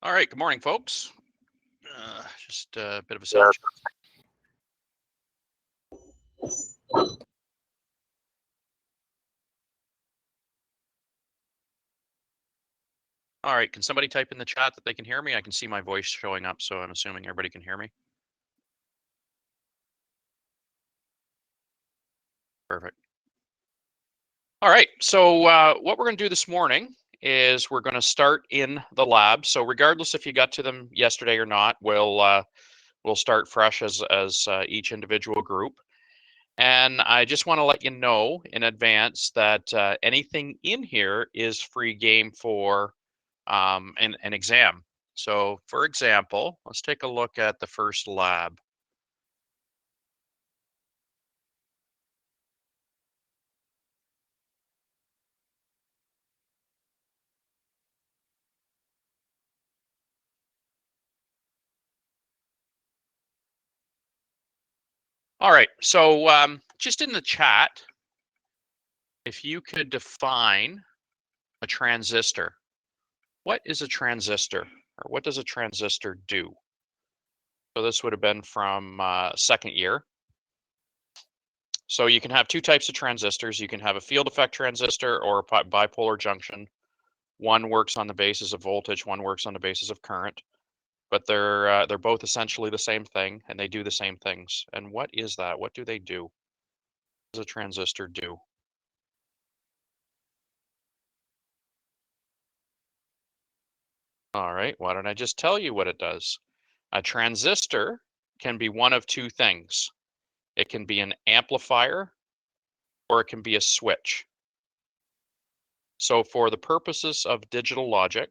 All right, good morning, folks. Just a bit of a sound check. All right, can somebody type in the chat that they can hear me? I can see my voice showing up, so I'm assuming everybody can hear me. Perfect. All right, so what we're going to do this morning is we're going to start in the lab. So regardless if you got to them yesterday or not, we'll start fresh as each individual group. And I just want to let you know in advance that anything in here is free game for an exam. So for example, let's take a look at the first lab. All right, so just in the chat, if you could define a transistor. What is a transistor, or what does a transistor do? So this would have been from second year. So you can have two types of transistors. You can have a field effect transistor or a bipolar junction. One works on the basis of voltage, one works on the basis of current, but they're both essentially the same thing, and they do the same things. And what is that? What do they do? What does a transistor do? All right, why don't I just tell you what it does? A transistor can be one of two things. It can be an amplifier or it can be a switch. So for the purposes of digital logic,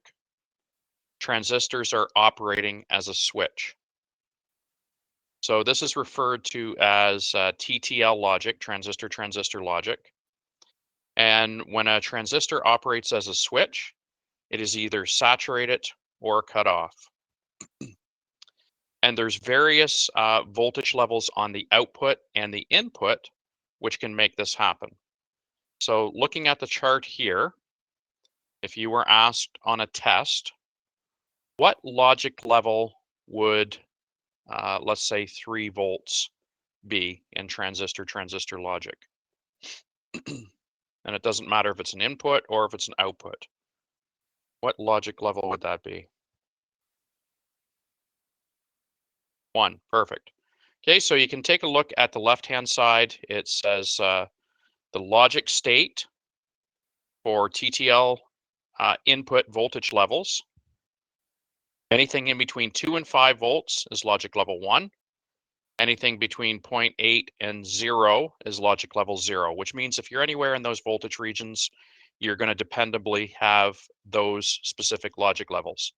transistors are operating as a switch. So this is referred to as TTL logic, transistor-transistor logic. And when a transistor operates as a switch, it is either saturated or cut off. And there's various voltage levels on the output and the input, which can make this happen. So looking at the chart here, if you were asked on a test, what logic level would, let's say 3 volts be in transistor logic? And it doesn't matter if it's an input or if it's an output. What logic level would that be? 1, perfect. Okay, so you can take a look at the left-hand side. It says the logic state for TTL input voltage levels. Anything in between 2 and 5 volts is logic level 1. Anything between 0.8 and 0 is logic level 0, which means if you're anywhere in those voltage regions, you're going to dependably have those specific logic levels.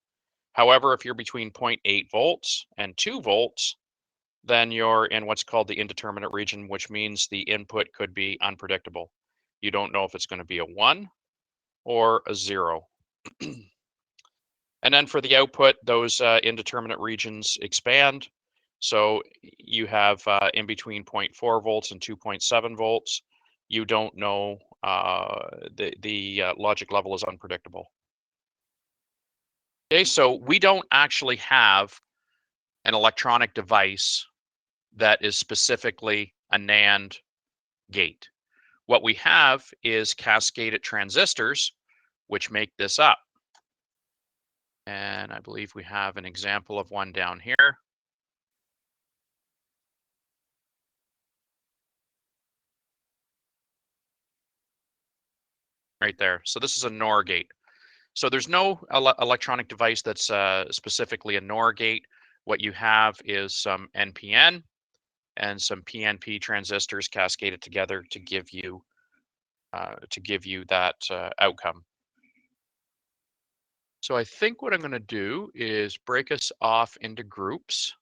However, if you're between 0.8 volts and 2 volts, then you're in what's called the indeterminate region, which means the input could be unpredictable. You don't know if it's going to be a 1 or a 0. And then for the output, those indeterminate regions expand. So you have in between 0.4 volts and 2.7 volts. You don't know, the logic level is unpredictable. Okay, so we don't actually have an electronic device that is specifically a NAND gate. What we have is cascaded transistors, which make this up. And I believe we have an example of one down here. Right there. So this is a NOR gate. So there's no electronic device that's specifically a NOR gate. What you have is some NPN and some PNP transistors cascaded together to give you that outcome. So I think what I'm going to do is break us off into groups,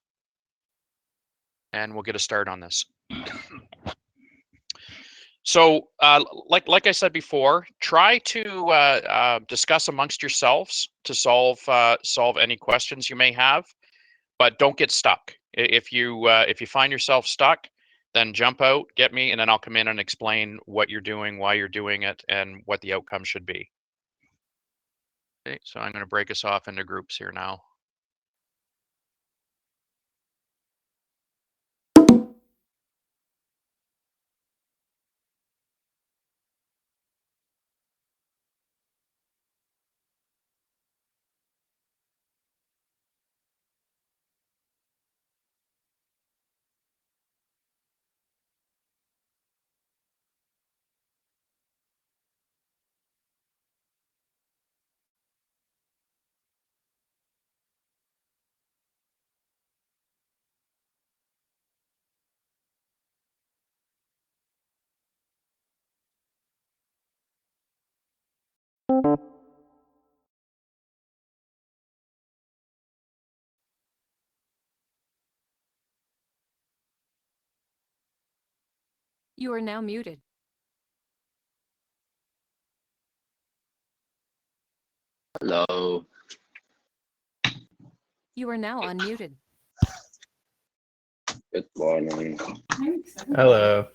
and we'll get a start on this. So like I said before, try to discuss amongst yourselves to solve any questions you may have, but don't get stuck. If you find yourself stuck, then jump out, get me, and then I'll come in and explain what you're doing, why you're doing it, and what the outcome should be. Okay, so I'm going to break us off into groups here now. You are now muted. Hello. You are now unmuted. Good morning. Hello.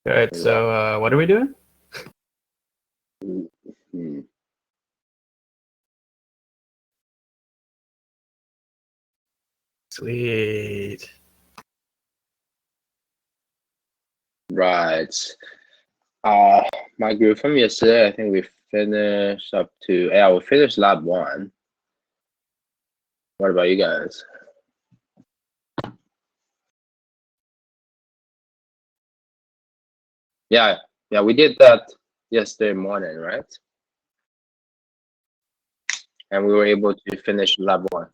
Good. So, what are we doing? Hmm. Sweet. Right. My group from yesterday, I think we finished up to, yeah, we finished lab 1. What about you guys? Yeah, we did that yesterday morning, right? And we were able to finish lab 1.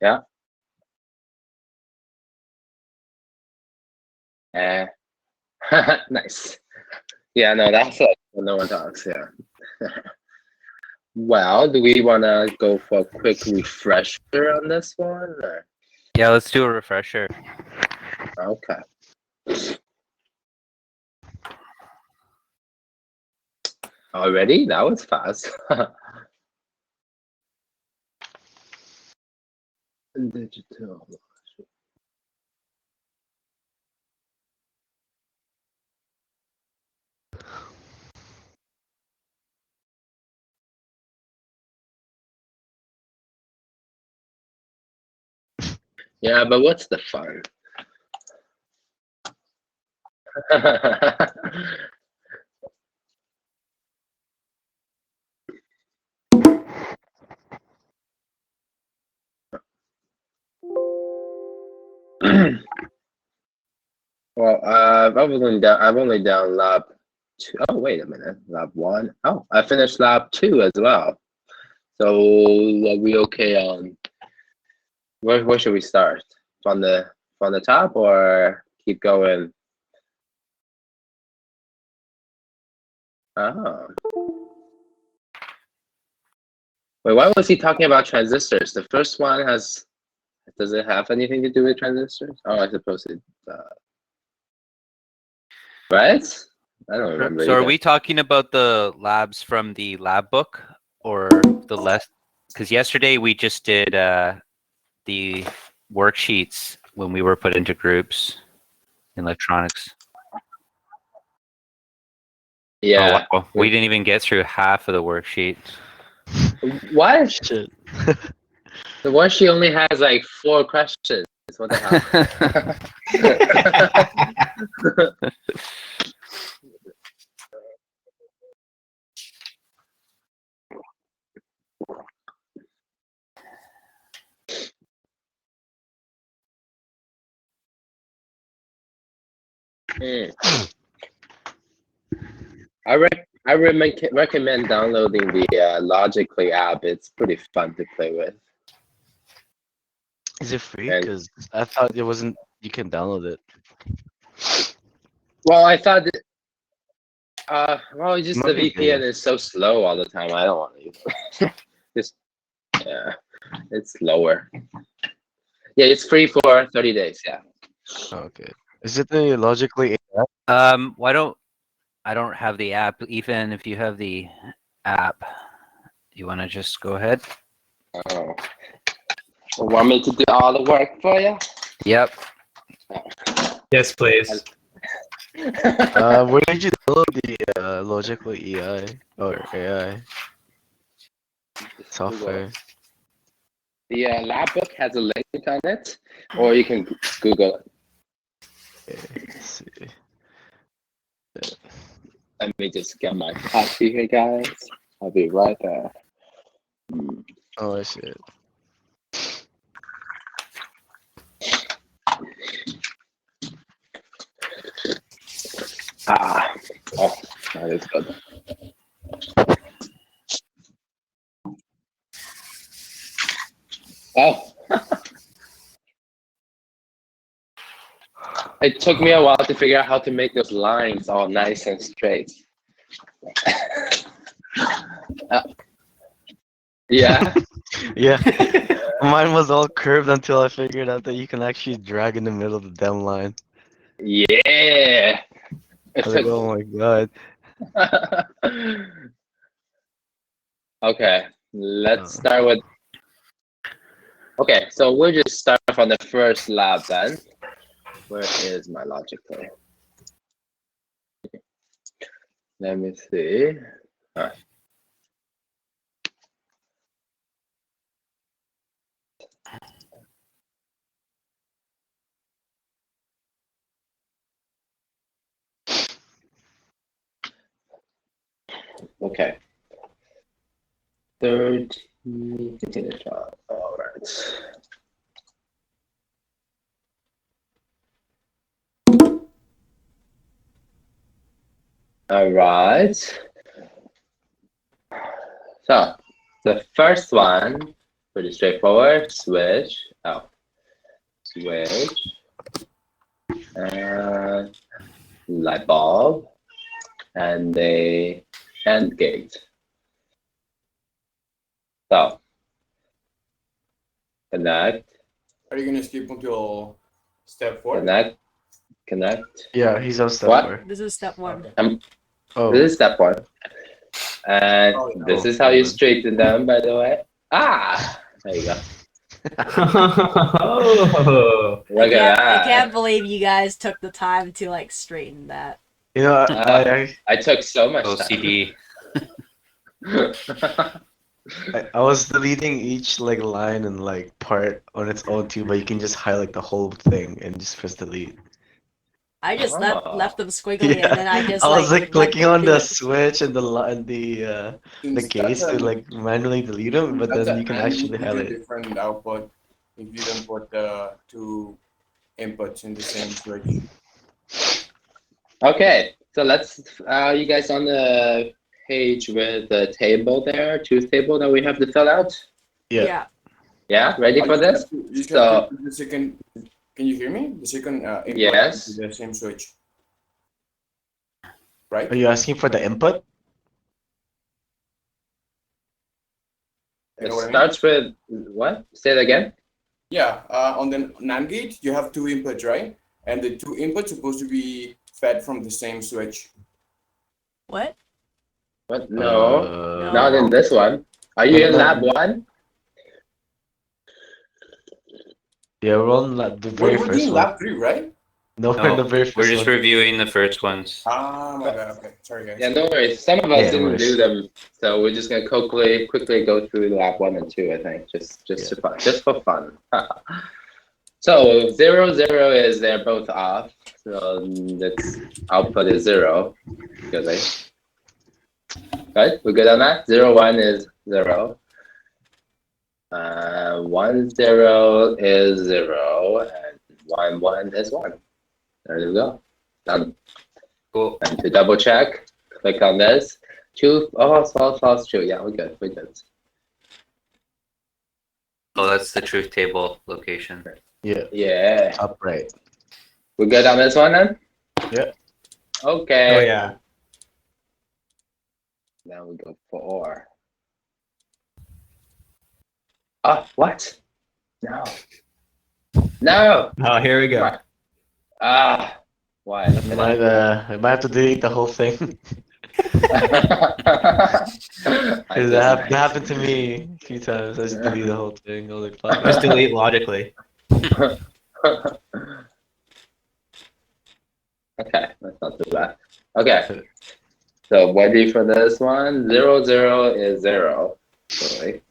Yeah. Nice. Yeah, no, that's like when no one talks. Yeah. Well, do we want to go for a quick refresher on this one? Or? Yeah, let's do a refresher. Okay. Already? That was fast. Digital. Yeah, but what's the fun? Well, I've only done lab 2. Oh, wait a minute, lab 1. Oh, I finished lab 2 as well. So are we okay on where should we start? From the top or keep going? Oh. Wait, why was he talking about transistors? The first one does it have anything to do with transistors? Oh, I suppose it right? I don't remember So, are either. we talking about the labs from the lab book or the less? Because yesterday we just did the worksheets when we were put into groups in electronics. Yeah. Oh, wow. We didn't even get through half of the worksheet. What? Shit. The one she only has like 4 questions. What the hell? I recommend downloading the Logically app. It's pretty fun to play with. Is it free? And- Because I thought it wasn't. You can download it. Well, I thought that, well, just the Might be VPN good. is so slow all the time. I don't want to use it. Just, yeah, it's slower. Yeah, it's free for 30 days. Yeah. Oh, okay. Is it the Logically app? Why don't I don't have the app. Even if you have the app, you want to just go ahead? Oh. Want me to do all the work for you? Yep. Yes, please. Where did you download the logical EI or AI software? The lab book has a link on it, or you can Google it. Okay, let's see. Let me just get my copy here, guys. I'll be right there. Oh, I see it. Oh, that is good. Oh. It took me a while to figure out how to make those lines all nice and straight. Yeah. Yeah, mine was all curved until I figured out that you can actually drag in the middle of the damn line. Yeah. I was like, oh my god. Okay, let's Oh. start with. Okay, so we'll just start from the first lab then. Where is my logic tool? Let me see. All right. Okay. 13. All right. All right. So the first one, pretty straightforward. Switch. Oh, switch. And light bulb. And the AND gate. So connect, Are you gonna skip until step 4? connect. Yeah, he's on step What? 4. This is step one. Okay. Oh, This is step 1. And Oh, yeah. this is how you straighten them, by the way. Ah, there you go. Oh. Look at I that. can't believe you guys took the time to like straighten that. you know, I took so much time. OCD. I was deleting each like line and like part on its own too, but you can just highlight the whole thing and just press delete. I just Oh. left them squiggly and then I just I was like let clicking them on do the it. switch and the gates to like manually delete them, but then you can actually highlight it. different output if you don't put the two inputs in the same switch. Okay, so let's, you guys on the page with the table there, truth table that we have to fill out? Yeah. Yeah, ready for this? You just So- have to put the second. Can you hear me? The second input Yes. into the same switch. Right? Are you asking for the input? You It know what I mean? starts with, what? Say it again? Yeah. On the NAND gate, you have two inputs, right? And the two inputs supposed to be fed from the same switch. What? What? No, No. not in this one. Are you in No. lab 1? Yeah, we're on the very We're first doing one. lab 3, right? No, we're in the No, very 1st we're just one. reviewing the first ones. Ah, my bad. Okay, sorry guys. Yeah, no worries. Some of us Yeah, no didn't worries. do them, so we're just gonna quickly go through lab 1 and 2. I think just for fun. So 0, 0 is they're both off, so its output is 0. Really. Right? We're good on that. 0, 1 is 0. 1, 0 is 0, and 1, 1 is 1. There you go. Done. Cool. And to double check, click on this. True. Oh, false, true. Yeah, we're good. We're good. Oh, that's the truth table location. Yeah, Yeah. top right. We're good on this one then? Yeah. Okay. Oh yeah. Now we go 4. Oh, what? No. No. Oh, here we go. Ah. Why? Look at that. I might have to delete the whole thing. I Because just that might. happened to me a few times. I just delete the whole thing. I was like, fuck Just it. delete logically. Okay, that's not too bad. Okay, so ready for this one? 0, 0 is 0. Sorry.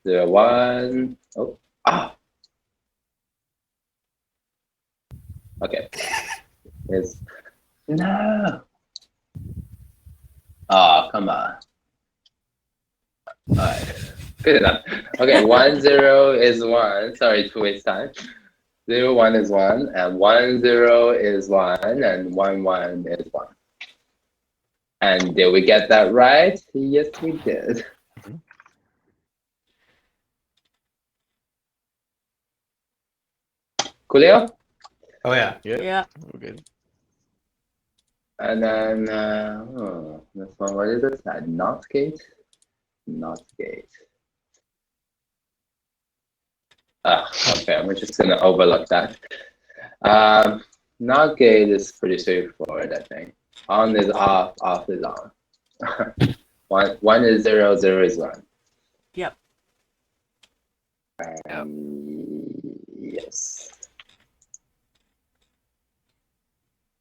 0, 1. Oh, ah. Okay. It's no. Oh, come on. All right. Good enough. Okay, 1, 0 is 1. Sorry to waste time. 0, 1 is 1, and 1, 0 is 1, and 1, 1 is 1. And did we get that right? Yes, we did. Coolio? Oh yeah. Yeah. We're good. And then, this one, what is it? Not gate? Not gate. Okay, we're just gonna overlook that. Not gate is pretty straightforward, I think. On is off, off is on. One is 0, 0 is 1. Yep. Yes.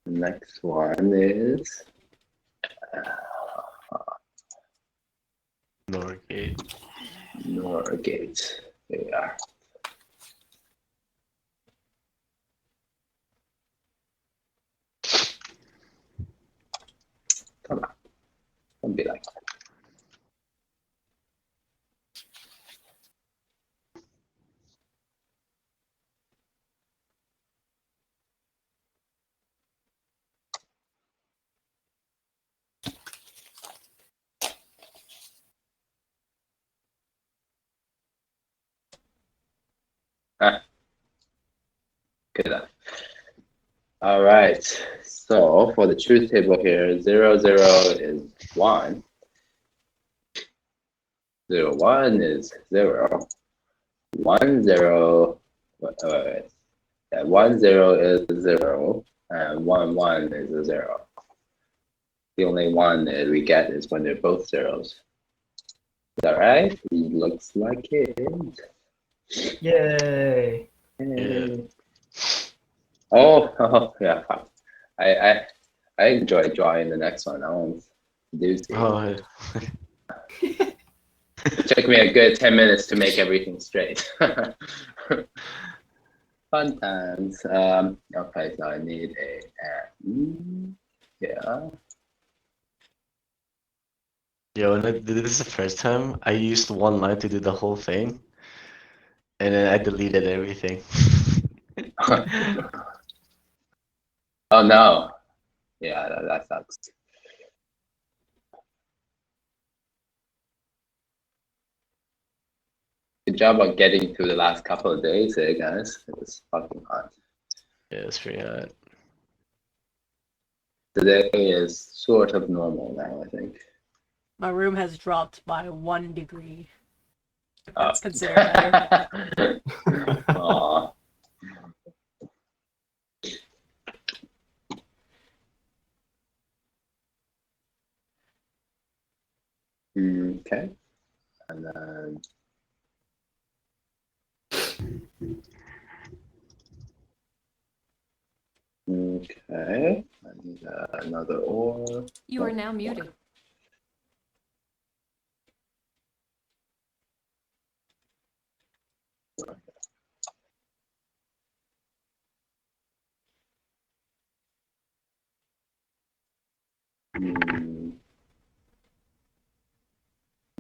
Next one is NOR gate. NOR gate. Here we are. Come on. Don't be like that. Good enough. All right. So for the truth table here, 0, 0 is 1. 0, 1 is 0. 1, 0. Yeah, 1, 0 is 0. And 1, 1 is a 0. The only one that we get is when they're both zeros. Is that right? It looks like it. Yay. Yeah. Oh, yeah. I enjoy drawing the next one. I want to do see. Oh, It took me a good 10 minutes to make everything straight. Fun times. Okay, so I need a yeah. yeah, when I did this the first time, I used one line to do the whole thing, and then I deleted everything. Oh no. Yeah, that sucks. Good job on getting through the last couple of days here, guys. It was fucking hot. Yeah, it's pretty hot. Today is sort of normal now, I think. My room has dropped by 1 degree. If Oh. that's considered better. Aw. Okay. And then okay. I need another ore. You are now muted.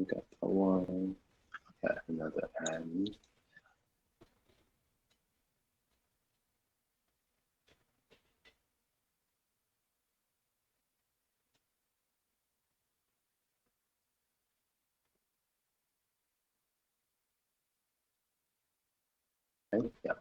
Got the one. Got another N. Okay, yeah.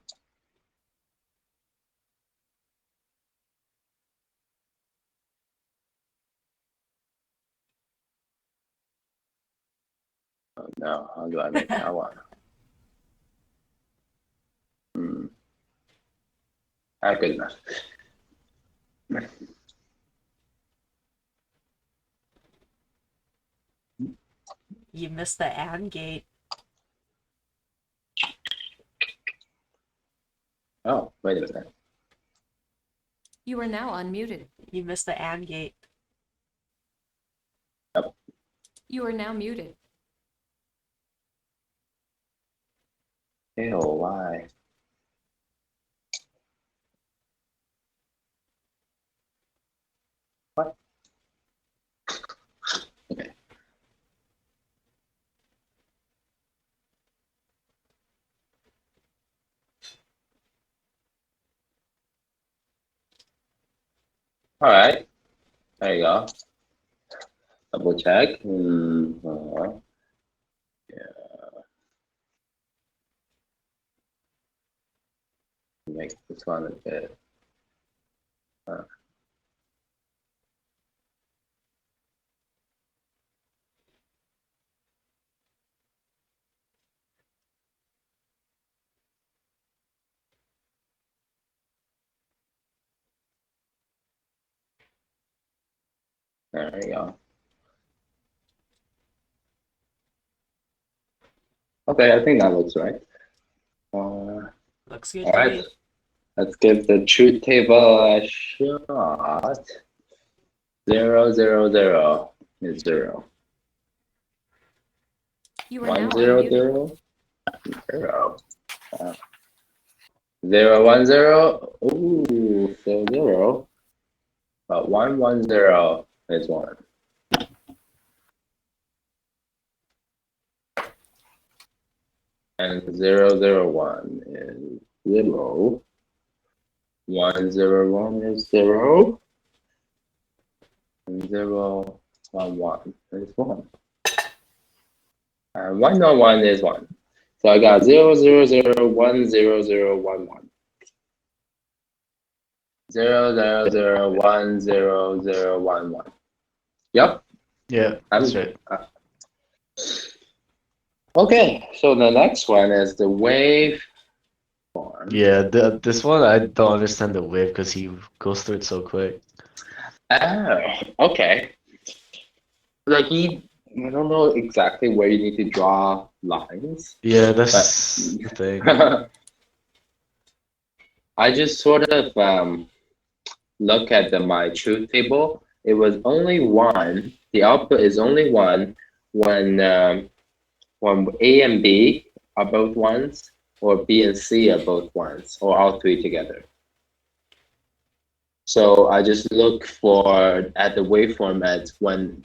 Oh no, how do I make that one? Good enough. You missed the AND gate. Oh, wait a minute. You are now unmuted. You missed the AND gate. You are now muted. Ew, why? What? Okay. All right. There you go. Double check. Yeah. Make this one a bit. There you go. Okay, I think that looks right. Looks good All to right. me. Let's give the truth table a shot. 0, 0, 0 is 0. You are 1, now 0, unmuted. 0, 0. 0, 1, 0. Ooh, so 0. But 1, 1, 0 is 1. And 0, 0, 1 is 0. 1, 0, 1 is 0. And 0, 1, 1 is 1. And 1, 1, 1 is 1. So I got 0, 0, 0, 1, 0, 0, 1, 1. 0, 0, 0, 1, 0, 0, 1, 1. Yep. Yeah, that's right. Okay, so the next one is the wave form. Yeah, this one I don't understand the wave because he goes through it so quick. Oh, okay. Like I don't know exactly where you need to draw lines. Yeah, that's the thing. I just sort of look at my truth table. It was only one. The output is only one when A and B are both ones, or B and C are both ones, or all three together. So I just look at the waveform as when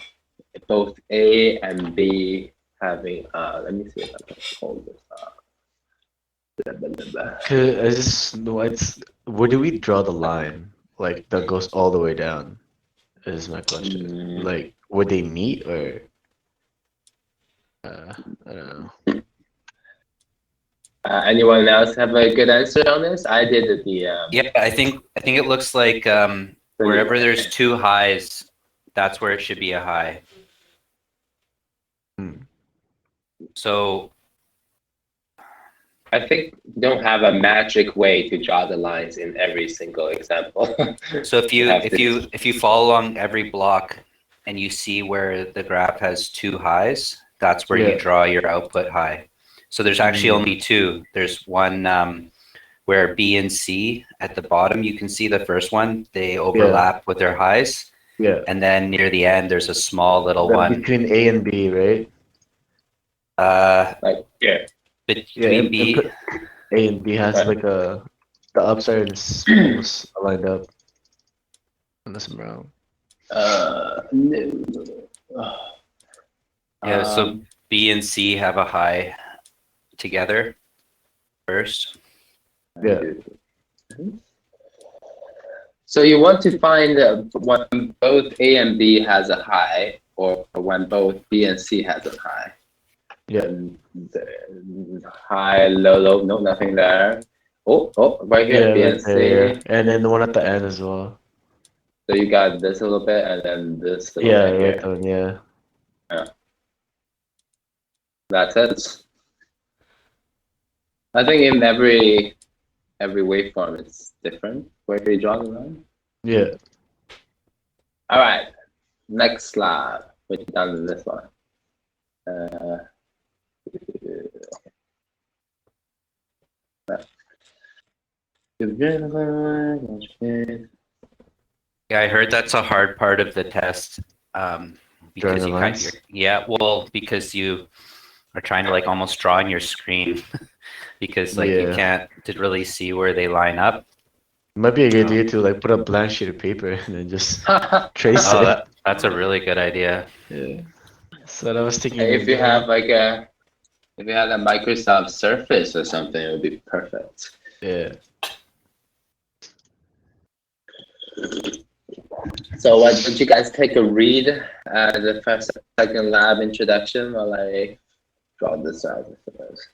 both A and B having. Let me see if I can hold this up. Blah, blah, blah, blah. I just know where do we draw the line? Like that goes all the way down, is my question. Like would they meet or I don't know. Anyone else have a good answer on this? I did the Yeah, I think it looks like wherever there's two highs, that's where it should be a high. Hmm. So I think you don't have a magic way to draw the lines in every single example. so if you have if to- you if you follow along every block and you see where the graph has two highs, that's where you Yeah. draw your output high. So there's actually only two. There's one where B and C at the bottom, you can see the first one, they overlap with their highs. Yeah. And then near the end, there's a small little one. Between A and B, right? Like yeah. Between B. A and B has Right. like the upside is almost lined up. Unless I'm wrong. No. Yeah, so B and C have a high together first. Yeah. So you want to find when both A and B has a high, or when both B and C has a high. Yeah. And high, low, low, no, nothing there. Oh, right here, B right and C. there. And then the one at the end as well. So you got this a little bit, and then this a little Yeah, bit right here. down, yeah. That's it. I think in every waveform it's different where you draw the line. Yeah. All right. Next slide. We're done with this one. Yeah, I heard that's a hard part of the test. Drawing Because the you lines? yeah, well, because you are trying to like almost draw on your screen because like you Yeah. can't to really see where they line up. It might be a good idea to like put a blank sheet of paper and then just trace Oh, it. that's a really good idea. Yeah. So I was thinking. If you have like if you had a Microsoft Surface or something, it would be perfect. Yeah. So why don't you guys take a read the first second lab introduction while I draw this out, I suppose.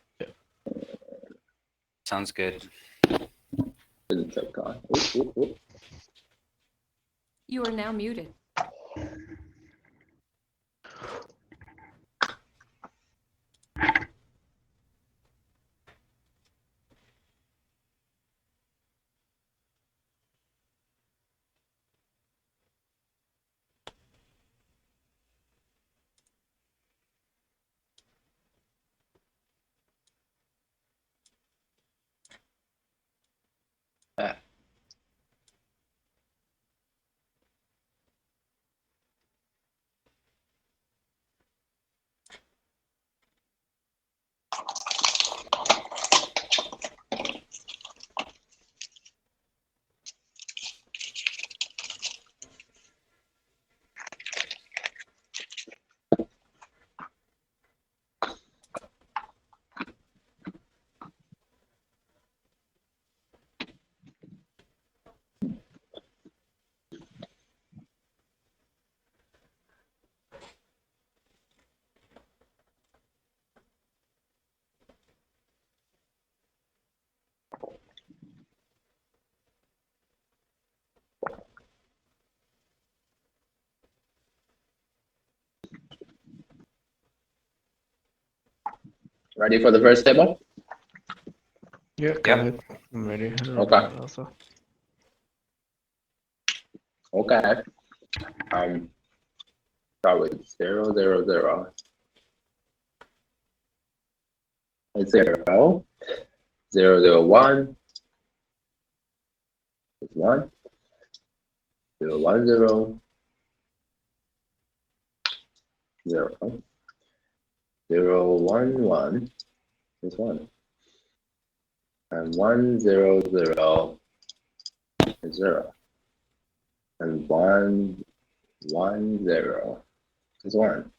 Sounds good. Didn't take on. Oop, oop, oop. You are now muted. Ready for the first table? Yeah, go ahead. I'm ready. Okay. Also. Okay. Start with 0, 0, 0. 0, 0, 0, 1. 1. 0, 1, 0. 0. 0, 1, 1 is 1. And 1, 0, 0 is 0. And 1, 1, 0 is 1.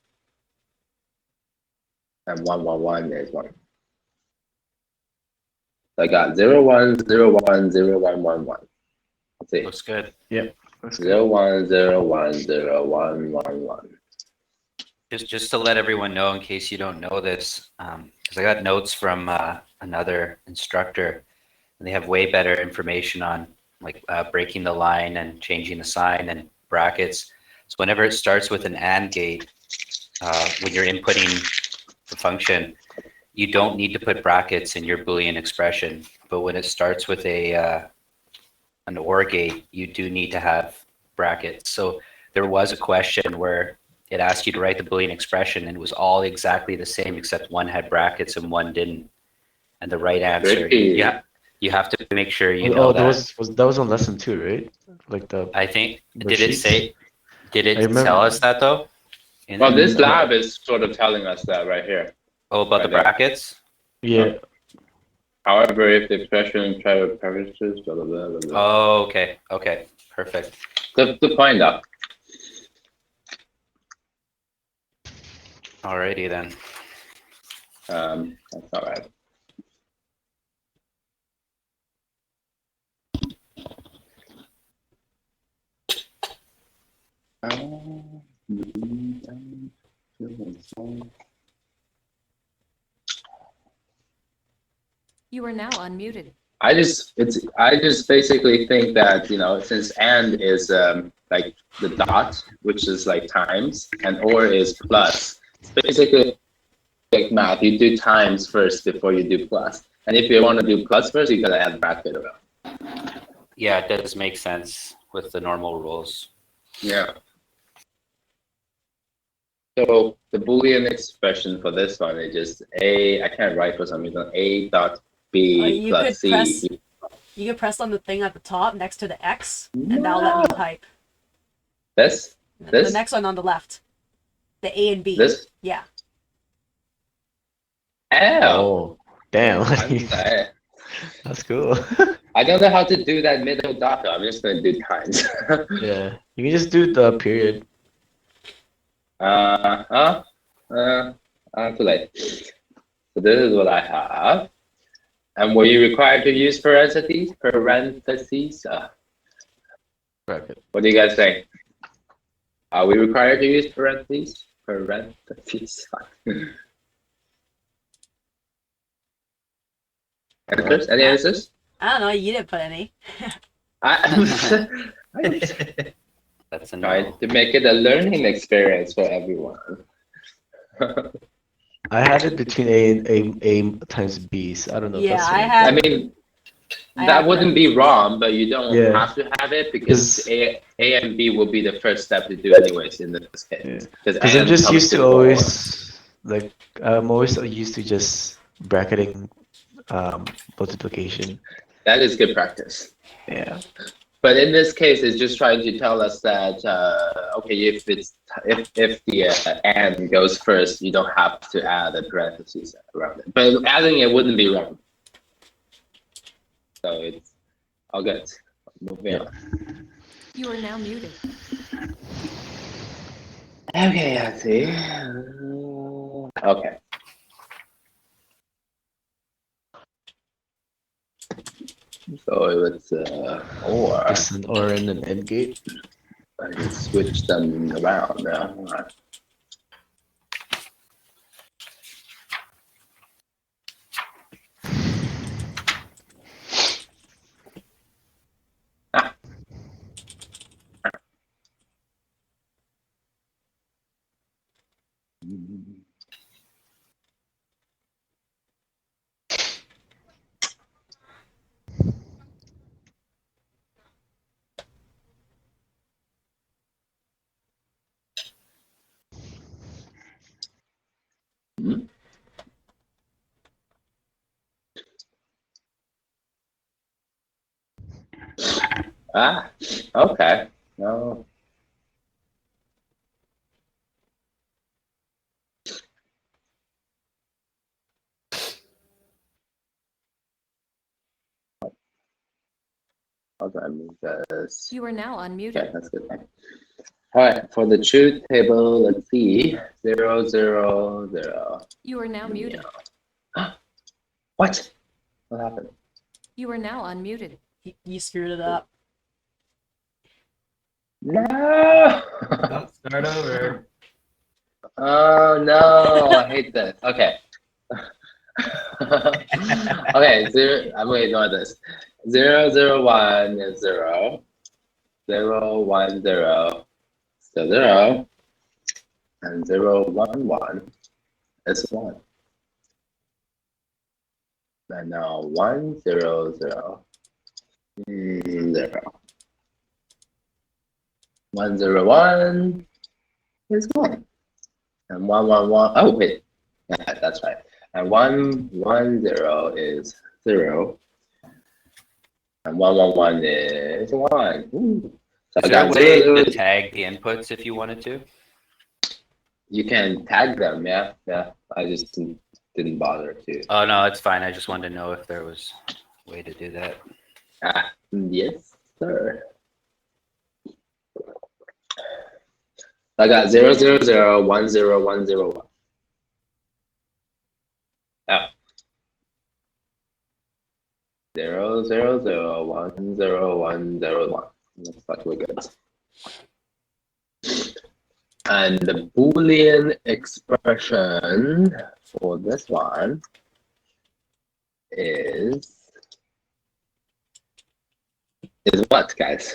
And 1, 1, 1 is 1. So I got 0, 1, 0, 1, 0, 1, 1, 1. Let's see. Looks good. Yep. That's good. 0, 1, 0, 1, 0, 1, 1, 1. Just to let everyone know, in case you don't know this, because I got notes from another instructor, and they have way better information on like breaking the line and changing the sign and brackets. So whenever it starts with an AND gate, when you're inputting the function, you don't need to put brackets in your Boolean expression. But when it starts with an OR gate, you do need to have brackets. So there was a question where it asked you to write the Boolean expression, and it was all exactly the same, except one had brackets and one didn't. And the right answer, you have to make sure you know that that. that was on lesson 2, right? Like the. I think, the did it sheets? say, did I it remember. tell us that though? Well, this lab is sort of telling us that right here. Oh, about the right there. brackets? Yeah. However, if the expression private preferences, blah, blah, blah, blah, blah. Oh, okay. Okay. Perfect. Good point though. Alrighty then. That's all right. You are now unmuted. I just basically think that, you know, since and is like the dot, which is like times, and or is plus. It's basically like math. You do times first before you do plus. And if you want to do plus first, you gotta add bracket around. Yeah, it does make sense. with the normal rules. Yeah. So the Boolean expression for this one is just A, I can't write for some reason, A dot B you plus could C. press- You can press on the thing at the top next to the X, and that'll let me type. This? The This? next one on the left. The A and B. This? Yeah. Oh, Oh, damn. I'm sorry. That's cool. I don't know how to do that middle dot, though. I'm just going to do times. Yeah, you can just do the period. Too late. So this is what I have. And were you required to use parentheses? Parentheses? Bracket. What do you guys think? Are we required to use parentheses? Parentheses. Answers? Any answers? I don't know. You didn't put any. I'm That's a trying no. to make it a learning experience for everyone. I had it between A times B, so I don't know if Yeah, that's I right. had- I mean, I that have wouldn't be wrong, but you don't Yeah. have to have it because Is- A and B will be the first step to do anyways in this case. Because I'm and just comes used to before. always like I'm always used to just bracketing multiplication. That is good practice. Yeah. But in this case, it's just trying to tell us that okay, if the and goes first, you don't have to add a parentheses around it. But adding it wouldn't be wrong. So it's all good. Moving on. You are now muted. Okay, let's see. Okay. So it's or Just an OR and an AND gate. I can switch them around now. Okay. No. Okay, I move this. You are now Okay, unmuted. that's good. All right, for the truth table, let's see. 0, 0, 0. You are now muted. What? What happened? You are now unmuted. You screwed it up. No! Start over. Oh no, I hate this. Okay. Okay, I'm gonna ignore this. 0, 0, 1 is 0. 0, 1, 0. Still 0. And 0, 1, 1 is 1. And now 1, 0, 0. 0. 1, 0, 1 is 1. And 1, 1, 1. Oh, wait. Yeah, that's right. And 1, 1, 0 is 0. And 1, 1, 1 is 1. Ooh. So Is I there a got way 0, 0. to tag the inputs if you wanted to? You can tag them, yeah. Yeah. I just didn't bother to. Oh no, it's fine. I just wanted to know if there was a way to do that. Yes, sir. I got 0, 0, 0, 1, 0, 1, 0, 1. Oh. 0, 0, 0, 1, 0, 1, 0, 1. Looks like we're good. And the Boolean expression for this one is what, guys?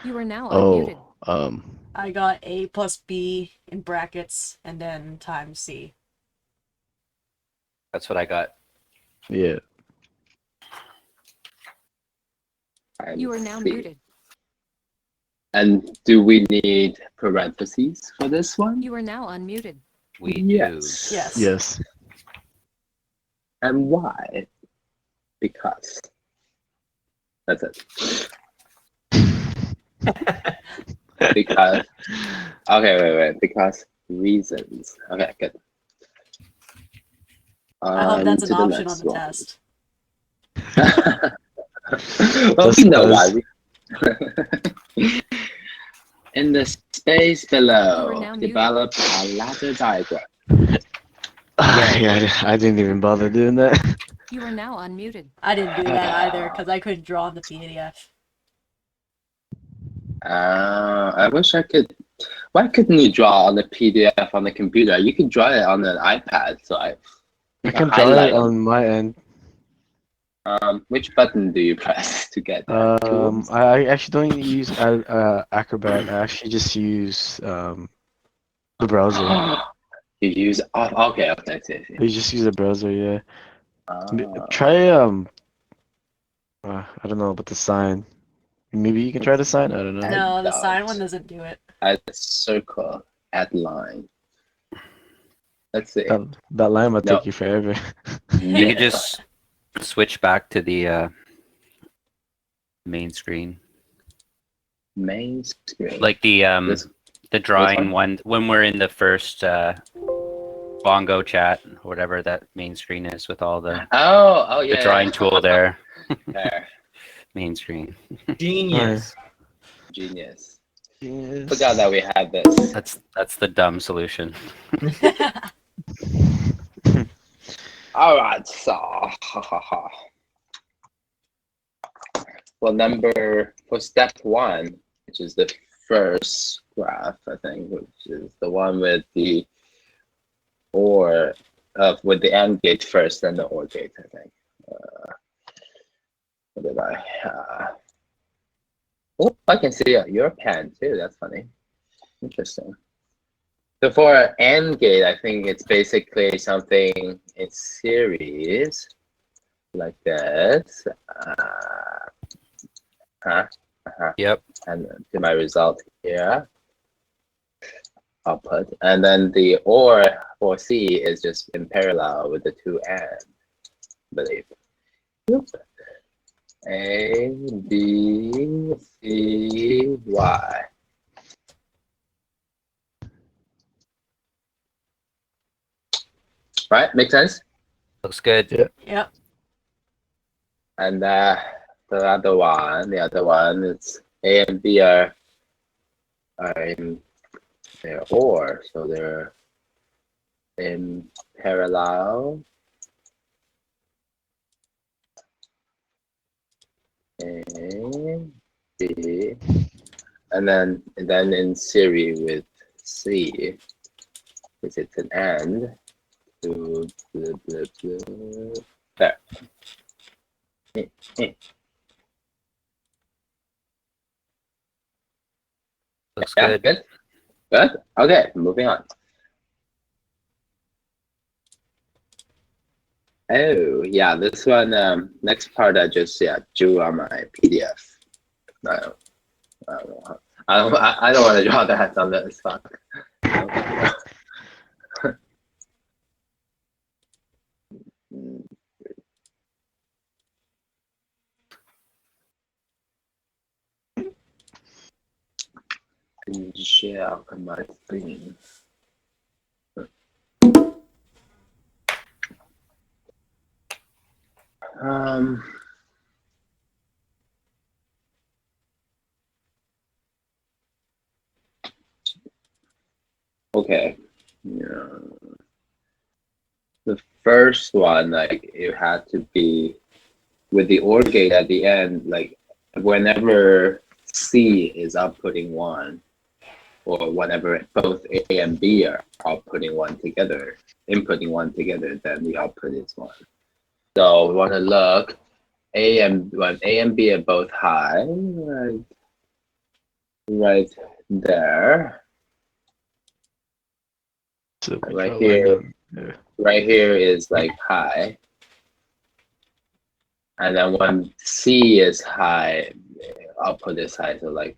You are now unmuted. Oh, I got A plus B in brackets and then times C. That's what I got. Yeah. And You are now C. muted. And do we need parentheses for this one? You are now unmuted. We Yes. Yes. Yes. And why? Because. That's it. Because. Okay, wait. Because reasons. Okay, good. I hope that's an To the option on next the one. test. Well, Just we know why. as- In the space You are below, now muted. develop a ladder diagram. Yeah, I didn't even bother doing that. You are now unmuted. I didn't do that either because I couldn't draw in the PDF. I wish I could. Why couldn't you draw on the PDF on the computer? You can draw it on an iPad. So I the can draw highlight it on my end. which button do you press to get that? Tools? I actually don't use Acrobat. I actually just use the browser. You use okay. I see. You just use the browser, yeah. Ah. Try I don't know about the sign. Maybe you can try the sign. I don't know. No, the don't. sign one doesn't do it. Add circle, add line. Let's see. That line might No. take you forever. You could just switch back to the main screen, Main screen. like the This- drawing one? one when we're in the first bongo chat or whatever that main screen is with all the Oh yeah. drawing tool there. There. Main screen. Genius. Genius. Yes. Forgot that we had this. That's the dumb solution. All right, so for step one, which is the first graph, I think, which is the one with the with the AND gate first, then the OR gate, I think. What did I? Oh, I can see your pen too. That's funny. Interesting. So for AND gate, I think it's basically something in series like this. Yep. And to my result here, output. And then the OR for C is just in parallel with the two AND, I believe. Yep. A, B, C, Y. Right? Make sense? Looks good. Yeah. Yep. And the other one, it's A and B are in their OR, so they're in parallel. A, B, and then in series with C, because it's an AND. Blah, blah, blah, blah. There. Looks Yeah, good. good. Good. Okay, moving on. Oh yeah, this one. Next part I just drew on my PDF. I don't know. I don't want to draw that on this one. Share my screen. Okay. Yeah. The first one, like, it had to be with the OR gate at the end, like, whenever C is outputting one, or whenever both A and B are outputting one together, inputting one together, then the output is one. So we want to look when A and B are both high, right there. So Right here. Right here is like high. And then when C is high, output is high. So like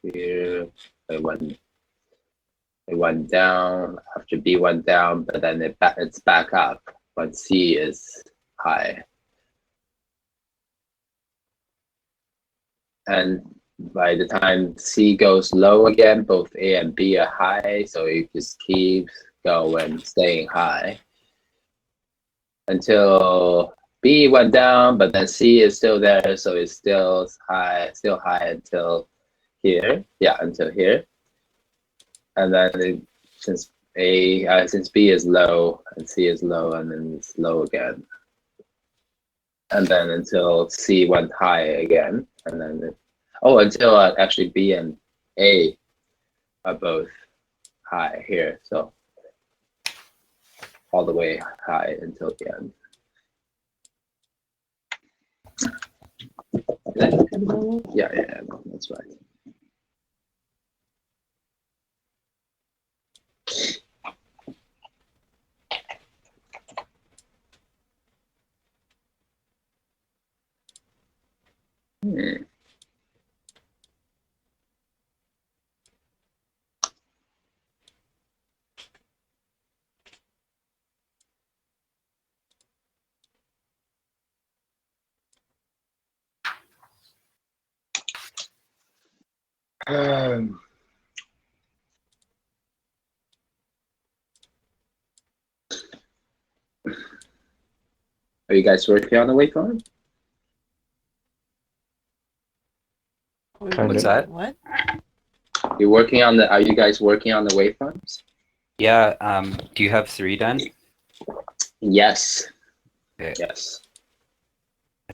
here, it went down after B went down, but then it's back up when C is high. And by the time C goes low again, both A and B are high, so it just keeps going, staying high until B went down, but then C is still there, so it's still high until here. Yeah, until here. And then since B is low and C is low, and then it's low again, and then until C went high again, and then until actually B and A are both high here, so all the way high until the end. Yeah, that's right. Um, are you guys working on the waveform? Kind What's of. that? What? Are you guys working on the waveforms? Yeah. Do you have 3 done? Yes. Okay. Yes.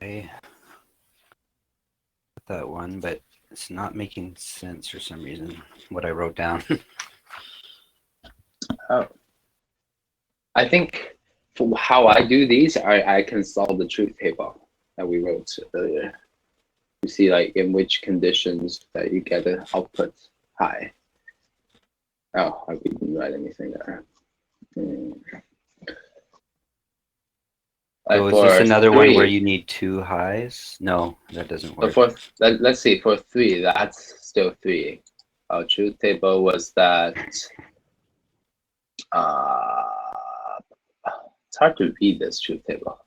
I got that one, but it's not making sense for some reason. What I wrote down. Oh. I think for how I do these, I can solve the truth table that we wrote earlier. You see, like in which conditions that you get the output high. Oh, I didn't write anything there. So is this another one where you need 2 highs? No, that doesn't work. Let's see, for 3, that's still 3. Our truth table was that it's hard to read this truth table.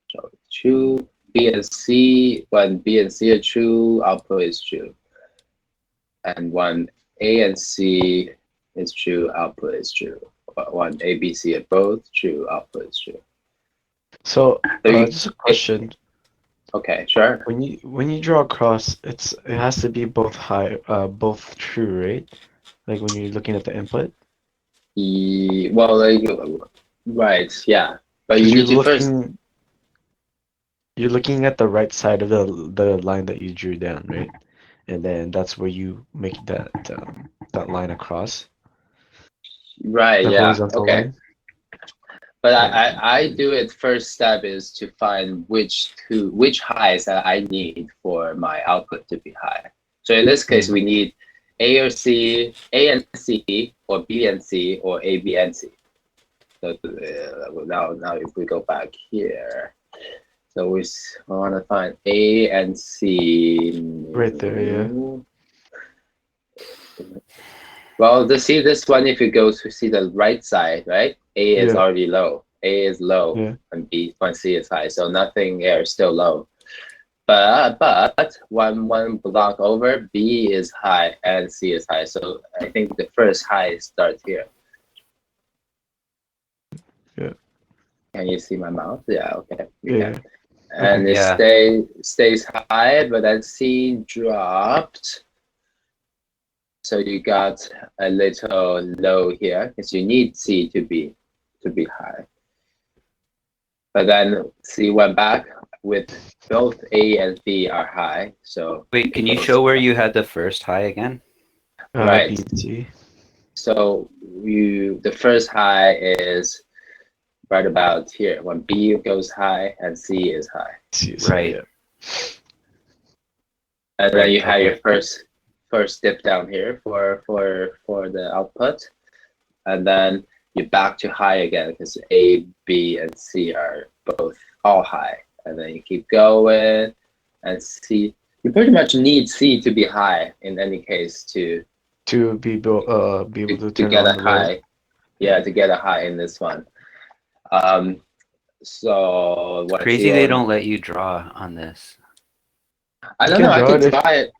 So true, B and C, when B and C are true, output is true. And when A and C is true, output is true. But when A, B, C are both true, output is true. So just a question. Okay, sure. When you draw a cross, it has to be both both true, right? Like when you're looking at the input. Well, right, yeah. But you need to first. You're looking at the right side of the line that you drew down, right? And then that's where you make that line across. Right. The Yeah. horizontal Okay. line. But I do it. First step is to find which highs that I need for my output to be high. So in this case, we need A and C, or B and C, or A, B, and C. So now if we go back here, so we want to find A and C. Right there, yeah. Well, to see this one, if you go to see the right side, right? A is already low. A is low, and C is high. So nothing here is still low. But one block over, B is high and C is high. So I think the first high starts here. Yeah. Can you see my mouse? Yeah. Okay. Yeah. And it stays high, but then C dropped. So you got a little low here because you need C to be high. But then C went back with both A and B are high. So wait, can you show where you had the first high again? Right. B and C. So the first high is right about here when B goes high and C is high. C is Right. high, yeah. And then you have your first dip down here for the output, and then you're back to high again because A, B, and C are both all high. and then you keep going, and C. You pretty much need C to be high in any case to be able to turn get on a the high. light. Yeah, to get a high in this one. So what Crazy they don't let you draw on this. I You don't can know. I draw could it if- try it.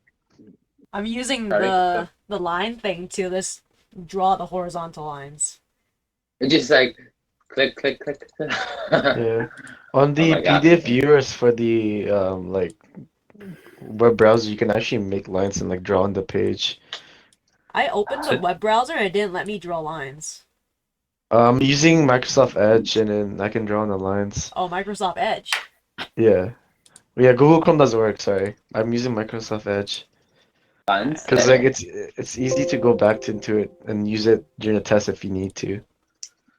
I'm using Sorry. the line thing to this draw the horizontal lines. It's just like click, click, click. Yeah. On Oh the my God. PDF viewers for the like web browser, you can actually make lines and like draw on the page. I opened the So- web browser and it didn't let me draw lines. I'm using Microsoft Edge, and then I can draw on the lines. Oh, Microsoft Edge. Yeah. Yeah, Google Chrome doesn't work, sorry. I'm using Microsoft Edge. Buns Because there. like it's easy to go back into it and use it during a test if you need to.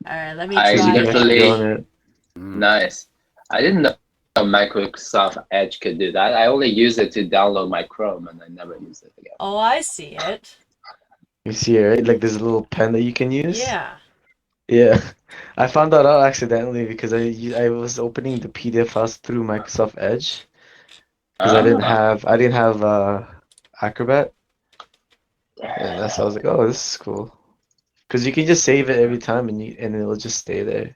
Alright, let me I Because you try. can actually draw on definitely it. Mm. nice. I didn't know Microsoft Edge could do that. I only use it to download my Chrome, and I never use it again. Oh, I see it. You see it, right? Like there's a little pen that you can use. Yeah. Yeah. I found that out accidentally because I was opening the PDF files through Microsoft Edge because I didn't have Acrobat. And that's I was like, oh, this is cool. Because you can just save it every time and it'll just stay there.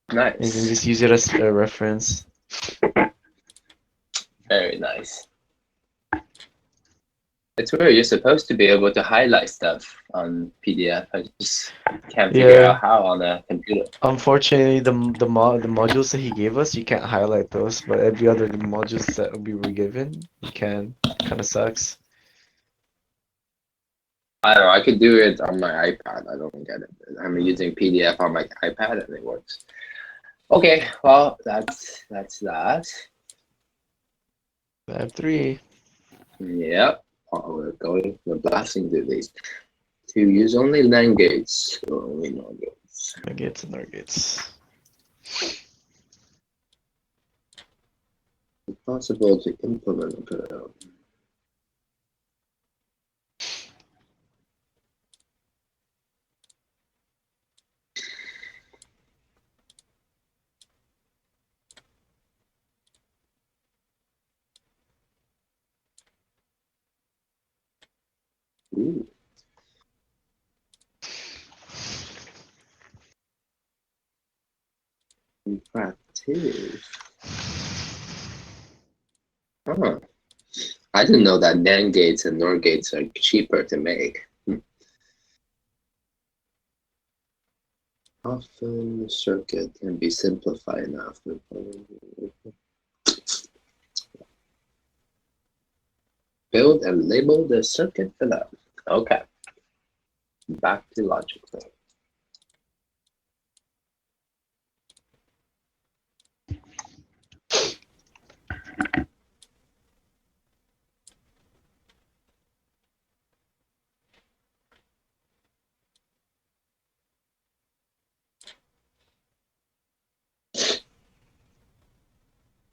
And you can Nice. just use it as a reference. Very nice. It's weird. You're supposed to be able to highlight stuff on PDF. I just can't figure Yeah. out how on a computer. Unfortunately, the modules that he gave us, you can't highlight those, but every other modules that we were given, you can. Kind of sucks. I don't know. I could do it on my iPad. I don't get it. I'm using PDF on my iPad, and it works. Okay. Well, that's that. I have 3. Yep. We're blasting through these. To use only NAND gates. Only NAND gates. Nuggets and nuggets. It's possible to implement a Ooh. Practice. Huh. I didn't know that NAND gates and NOR gates are cheaper to make. Often the circuit can be simplified after. Build and label the circuit for that. Okay. Back to logic.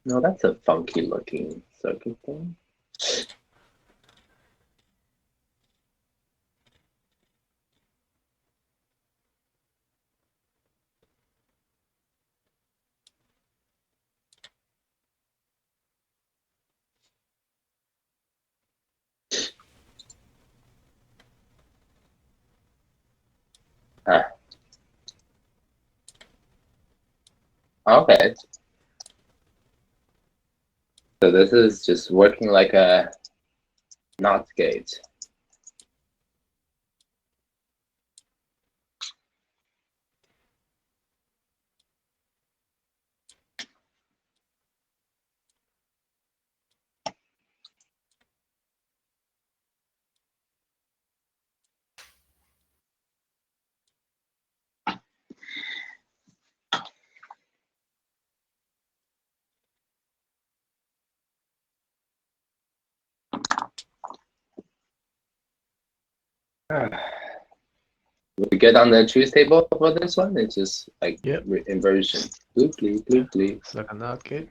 No, that's a funky looking circuit thing. Ah. Okay. So this is just working like a NOT gate. We get on the truth table for this one. It's just like Yep. inversion. Bloop, bloop, bloop, bloop. It's like a NOT gate.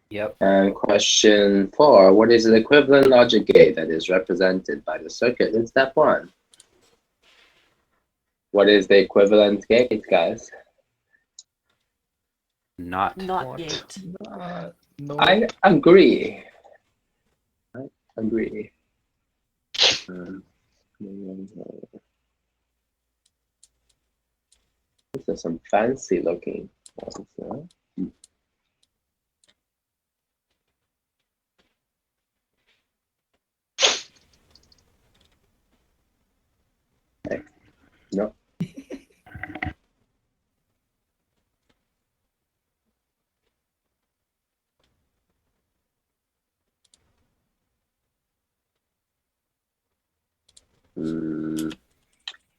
Yep. And question 4, what is the equivalent logic gate that is represented by the circuit in step 1? What is the equivalent gate, guys? Not. Not What? gate. No. I agree. I agree. Um, These are some fancy looking ones. Huh? Hey, no.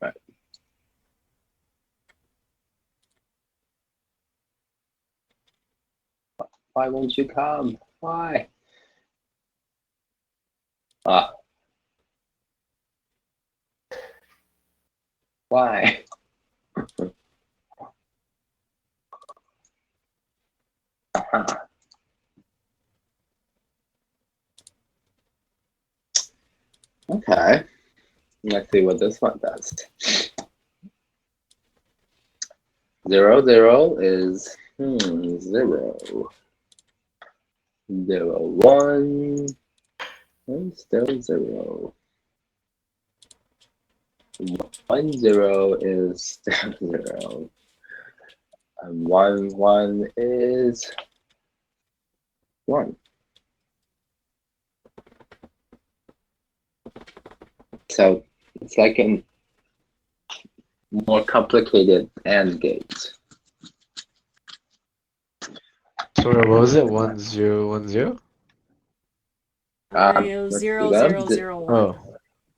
Right. Why won't you come? Why? Ah. Why? Aha. Okay. Let's see what this one does. 0, 0 is 0. 0, 1 and still 0. 1, 0 is still 0. And 1, 1 is 1. So it's like a more complicated AND gate. So what was it? 1010? Let's do Zero, them. zero, zero, one. Oh,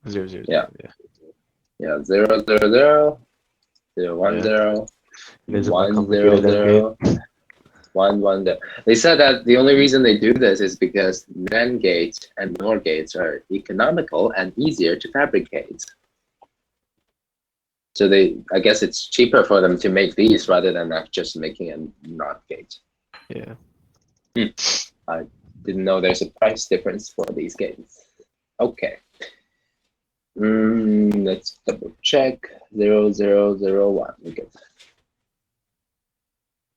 000. Yeah. Yeah. Yeah, 0, 0, 0, 0, 1, Yeah. 0, It is a more 1, 0, complicated than 0, 1, 1, 0. They said that the only reason they do this is because NAND gates and NOR gates are economical and easier to fabricate. So I guess it's cheaper for them to make these rather than just making a NOT gate. Yeah. I didn't know there's a price difference for these gates. Okay. Let's double check. 0, 0, 0, 1. Okay.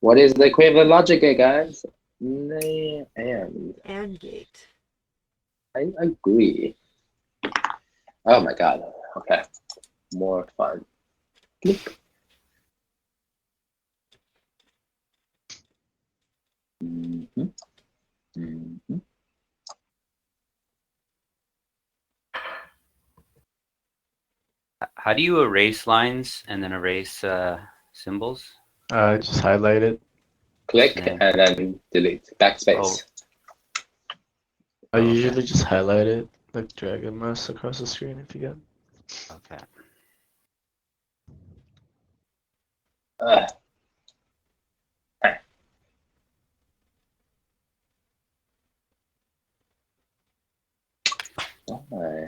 What is the equivalent logic gate, guys? And gate. I agree. Oh my god. Okay. More fun. Click. Mhm. Mhm. How do you erase lines and then erase symbols? Just highlight it. Click Yeah. and then delete. Backspace. I Okay. usually just highlight it, like drag and mouse across the screen if you can. Okay. Ugh. Why?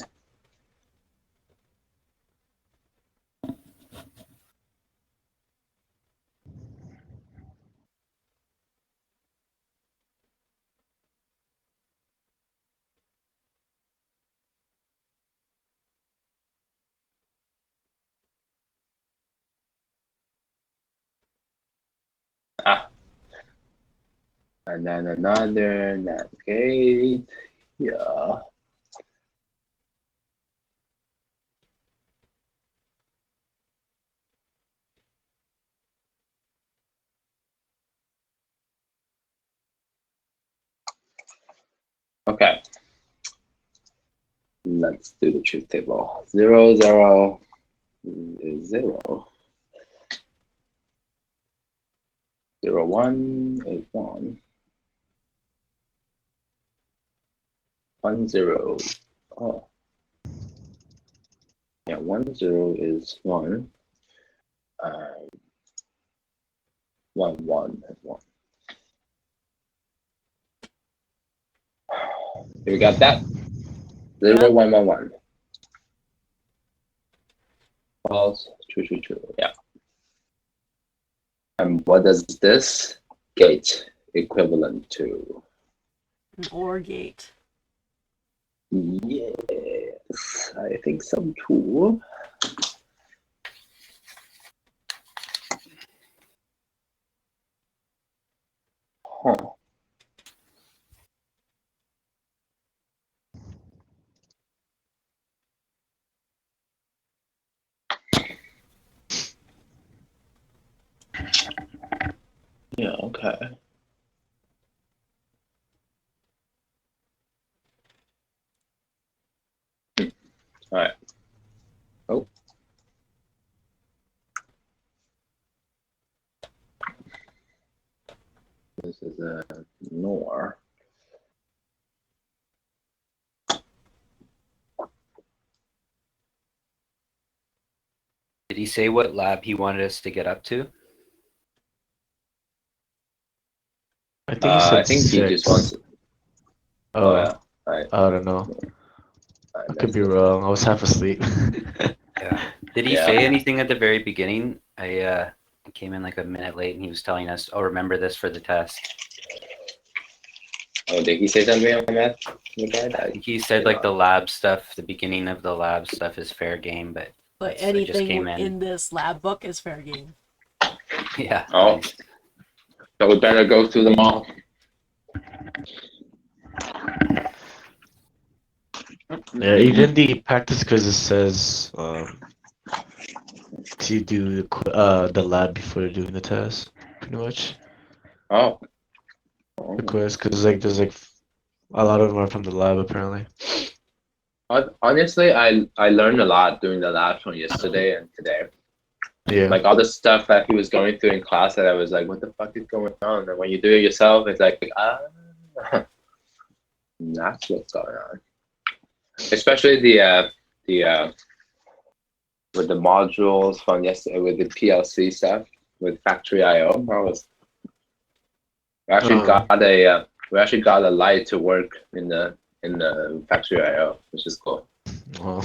Ah. And then another NAND gate. Yeah. Okay. Let's do the truth table. 0, 0 is 0. 0, 1 is 1. 1, 0. Oh. Yeah, 1, 0 is 1. 1, 1 is 1. You got that? 0, Yeah. 1, 1, 1. False, true, true, true. Yeah. And what does this gate equivalent to? An OR gate. Yes, I think so too. Huh. Yeah, okay. All right. Oh. This is a NOR. Did he say what lab he wanted us to get up to? I think he said I think he just 6. wants. Oh, Yeah. All right. I don't know. All right, I could that's be good. wrong. I was half asleep. Yeah. Did he Yeah. say anything at the very beginning? I came in like a minute late, and he was telling us, "Oh, remember this for the test." Oh, did he say something on that regard? I think he said like the lab stuff, the beginning of the lab stuff is fair game, but But I just anything came in. in this lab book is fair game. Yeah. Oh. Nice. So we better go through them all. Yeah, even the practice quizzes says to do the lab before doing the test, pretty much. Oh. The quiz, because like there's like a lot of them are from the lab apparently. Honestly, I learned a lot during the last one yesterday and today. Yeah. Like all the stuff that he was going through in class that I was like, what the fuck is going on? And when you do it yourself, it's like, that's what's going on. Especially the with the modules from yesterday with the PLC stuff with factory IO. We actually got a light to work in the factory IO, which is cool. Well,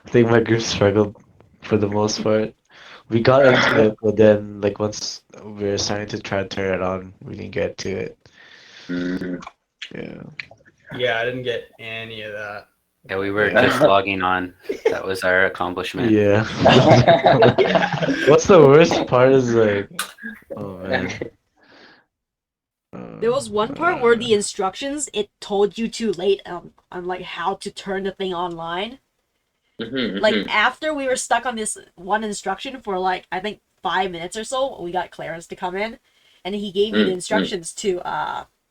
I think my group struggled for the most part. We got into it, but then like once we were starting to try to turn it on, we didn't get to it. Mm. Yeah. Yeah, I didn't get any of that. Yeah, we were Yeah. just logging on. That was our accomplishment. Yeah. Yeah. What's the worst part is like, oh man. There was one part where the instructions, it told you too late on like how to turn the thing online. Like after we were stuck on this one instruction for like I think 5 minutes or so, we got Clarence to come in, and he gave me the instructions to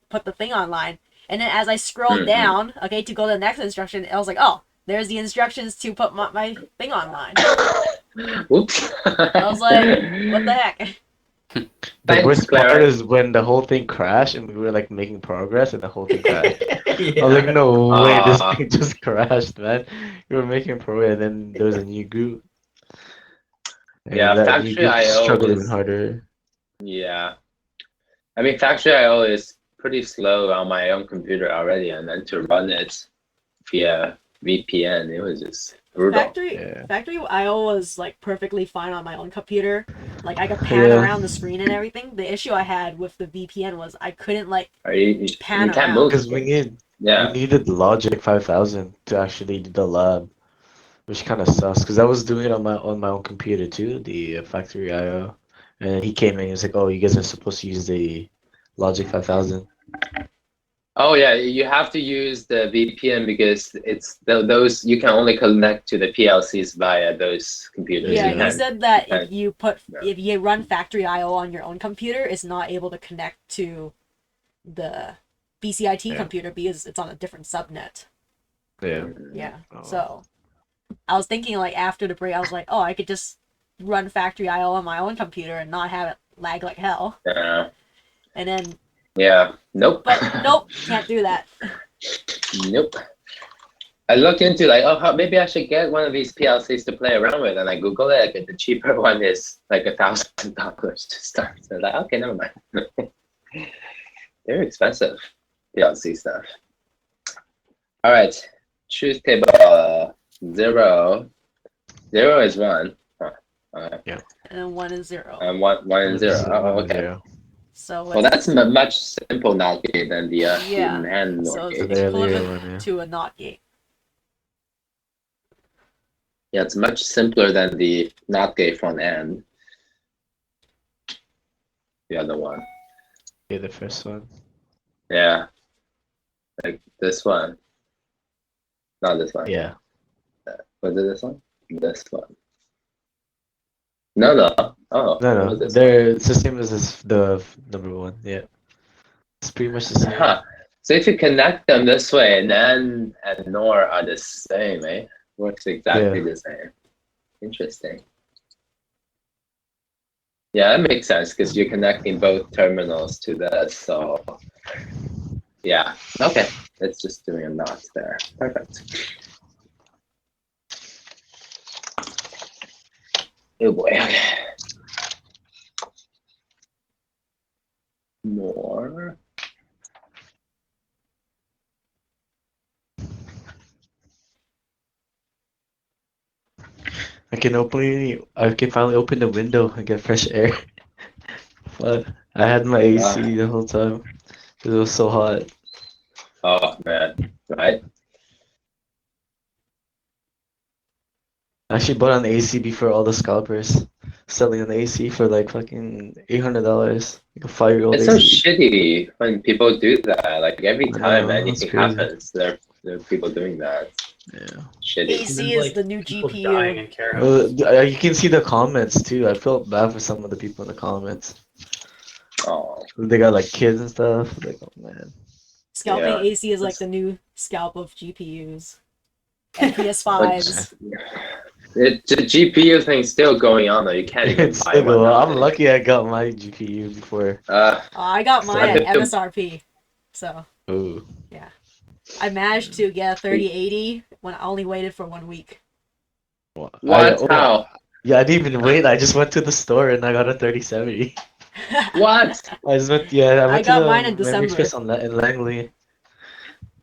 put the thing online. And then as I scrolled down, okay, to go to the next instruction, I was like, oh, there's the instructions to put my thing online. Oops. I was like, what the heck? The Thanks, worst part Clarence. is when the whole thing crashed and we were like making progress and the whole thing crashed. Yeah. I was like, no way, this Ah. thing just crashed, man. You were making progress and then there was a new group. And Yeah, that new factory group IO struggled even is harder. yeah. I mean, factory IO is pretty slow on my own computer already, and then to run it via VPN, it was just brutal. Factory IO was like perfectly fine on my own computer. Like I could pan around the screen and everything. The issue I had with the VPN was I couldn't like You pan can't around. move. Because we needed Logic 5000 to actually do the lab, which kind of sucks. Because I was doing it on my own computer too, the factory IO, and he came in. He was like, "Oh, you guys are supposed to use the Logic 5000." Oh yeah, you have to use the VPN because it's those you can only connect to the PLCs via those computers. Yeah, You he can't- said that you if you run factory IO on your own computer, it's not able to connect to the BCIT computer because it's on a different subnet. Yeah. Yeah. Oh. So I was thinking like after the break, I was like, oh, I could just run factory IO on my own computer and not have it lag like hell. And then Yeah. Nope. but nope, can't do that. Nope. I looked into like, maybe I should get one of these PLCs to play around with, and I Google it, and the cheaper one is like $1,000 to start. So like, okay, never mind. They're expensive, PLC stuff. All right, truth table 0. 0 is 1. Huh. All right. Yeah. And then 1 and 0. 1 and 0. Oh, okay. Zero. So Well, that's a much simple NOT gate than the yeah. NAND So NOR it's gate. the earlier equivalent one, yeah. to a NOT gate. Yeah, it's much simpler than the NOT gate front end. The other one. Yeah, the first one. Yeah. Like this one. Not this one. Yeah. Was it this one? This one. No. Oh, No, it no, was this it's the same as the number one. Yeah, it's pretty much the one. same. Huh. So if you connect them this way, Nan and Nor are the same, eh? Works exactly Yeah. the same. Interesting. Yeah, that makes sense because you're connecting both terminals to this. So yeah. Okay. It's just doing a knot there. Perfect. Oh boy. Okay. More. I can finally open the window and get fresh air. But I had my AC the whole time. It was so hot. Oh man. Right? I actually bought an AC before all the scalpers selling an AC for like fucking $800. Like a 5-year-old It's so AC. shitty when people do that. Like every I time know, that's anything crazy. happens, there are people doing that. Yeah. Shitty. AC is the new people dying GPU. in care homes. You can see the comments too. I felt bad for some of the people in the comments. Oh, They got like kids and stuff. Like, oh man. Scalping Yeah. AC is like the new scalp of GPUs and PS5s. the GPU thing's still going on though. You can't even It's buy still one going. I'm nowadays. lucky I got my GPU before. I got mine I at think the- MSRP, so Ooh. I managed to get a 3080 when I only waited for 1 week. What? Oh, How? yeah, I didn't even wait. I just went to the store and I got a 3070. What? I just went. Yeah, I I went got to the mine in Memory December. Express in Langley.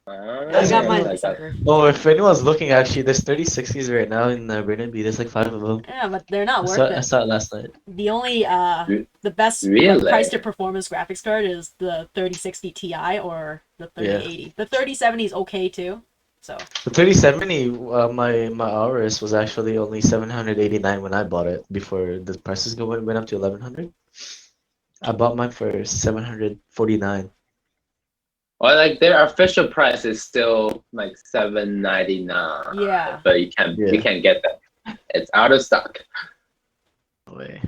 I got mine in I December. Oh, if anyone's looking, actually, there's 3060s right now in Burnaby. There's like 5 of them. Yeah, but they're not I worth saw, I it. saw it last night. The only the best Really? price to performance graphics card is the 3060 Ti or the 3080. The 3070 is okay too. So The 3070, my hours was actually only 789 when I bought it before the prices went up to 1100. I bought mine for 749. Or like their official price is still like $799. yeah. But you can't Yeah. get that. It's out of stock. No way.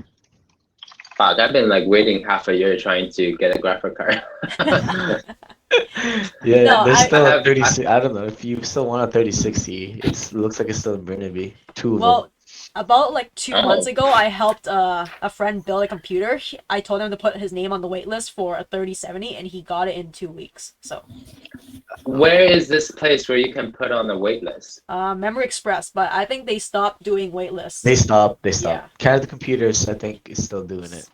Fuck, I've been like waiting half a year trying to get a graphic card. Yeah, No, there's I- still I a have- 30. I don't know if you still want a 3060. It looks like it's still in Burnaby. 2 of them. Well, about like 2 Oh. months ago, I helped a friend build a computer. I told him to put his name on the wait list for a 3070, and he got it in 2 weeks. So, Where is this place where you can put on the wait list? Memory Express, but I think they stopped doing wait lists. They stopped. Yeah. Canada Computers, I think, is still doing it.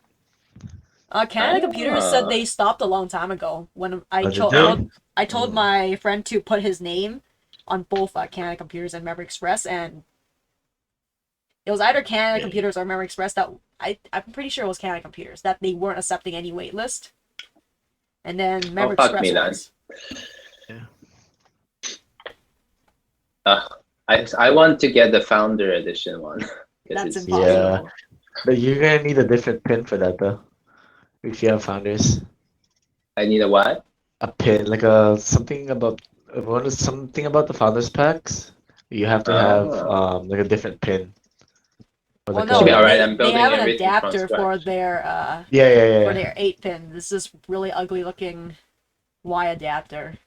Canada Computers said they stopped a long time ago. When I Oh, they told did? my friend to put his name on both Canada Computers and Memory Express, and it was either Canada Computers or Memory Express that I'm pretty sure it was Canada Computers that they weren't accepting any wait list, and then Memory fuck me Express then. was. I want to get the Founder Edition one. 'Cause That's it's- impossible. Yeah. But you're gonna need a different pin for that though. If you have founders. I need a what? A pin, like something about the founders packs. You have to have Oh. like a different pin. Or Well, like no, Should be alright, they, I'm they building have an everything from adapter for scratch. their yeah. for their 8-pin. This is really ugly looking Y adapter.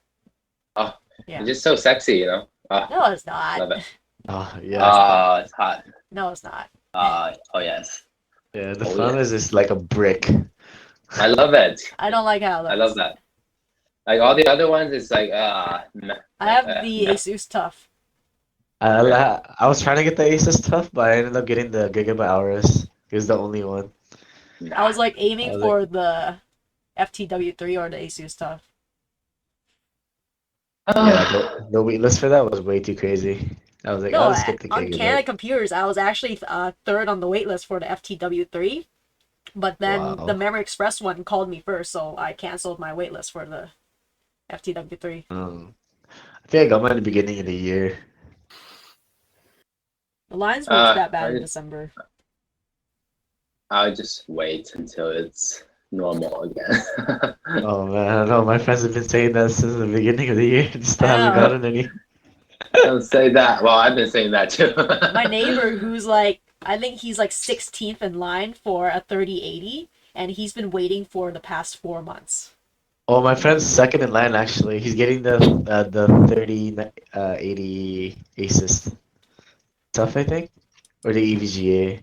Oh, Yeah. It's just so sexy, you know? No, it's not. Love it. Oh yeah. It's hot. No, it's not. Oh yes. Yeah, the Oh, founders is like a brick. I love it. I don't like how it looks. I love that. Like all the other ones, it's like I have the no. Asus Tough. I was trying to get the Asus Tough, but I ended up getting the Gigabyte Aorus. It was the only one. I was like aiming I was for the FTW3 or the Asus Tough. Yeah, the waitlist for that was way too crazy. I was like, No, I'll just get the on Gigabyte. Canada Computers, I was actually third on the waitlist for the FTW3, but then Wow. the Memory Express one called me first, so I canceled my waitlist for the FTW3. I think I got mine at the beginning of the year. The lines weren't that I bad in just- December. I'll just wait until it's normal again. Oh man, I don't know. My friends have been saying that since the beginning of the year. They still I haven't know. gotten any. Don't say that. Well, I've been saying that too. My neighbor, who's like, I think he's like 16th in line for a 3080, and he's been waiting for the past 4 months. Oh, my friend's second in line actually. He's getting the 80 Asus stuff, I think, or the EVGA.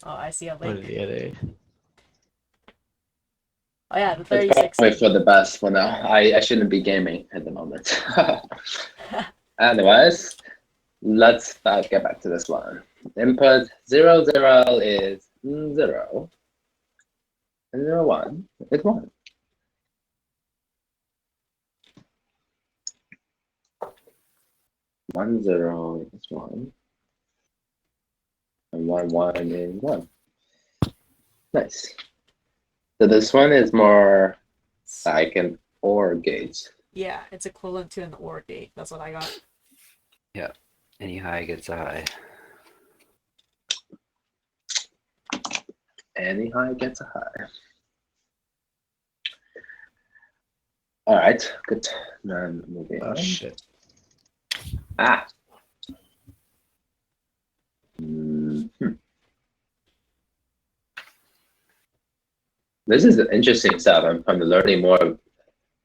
Oh, I see a One or link. the other. Oh yeah, the It's 3060. probably for the best for now. I shouldn't be gaming at the moment. Anyways, let's get back to this one. Input 0, 0 is 0. And 0, 1 is 1. One, 0 is 1. And 1, 1 is 1. Nice. So this one is more like an OR gate. Yeah, it's equivalent to an OR gate. That's what I got. Any high gets a high. Any high gets a high. All right, good. Then moving Oh on. shit. Ah. Mhm. This is interesting stuff. I'm learning more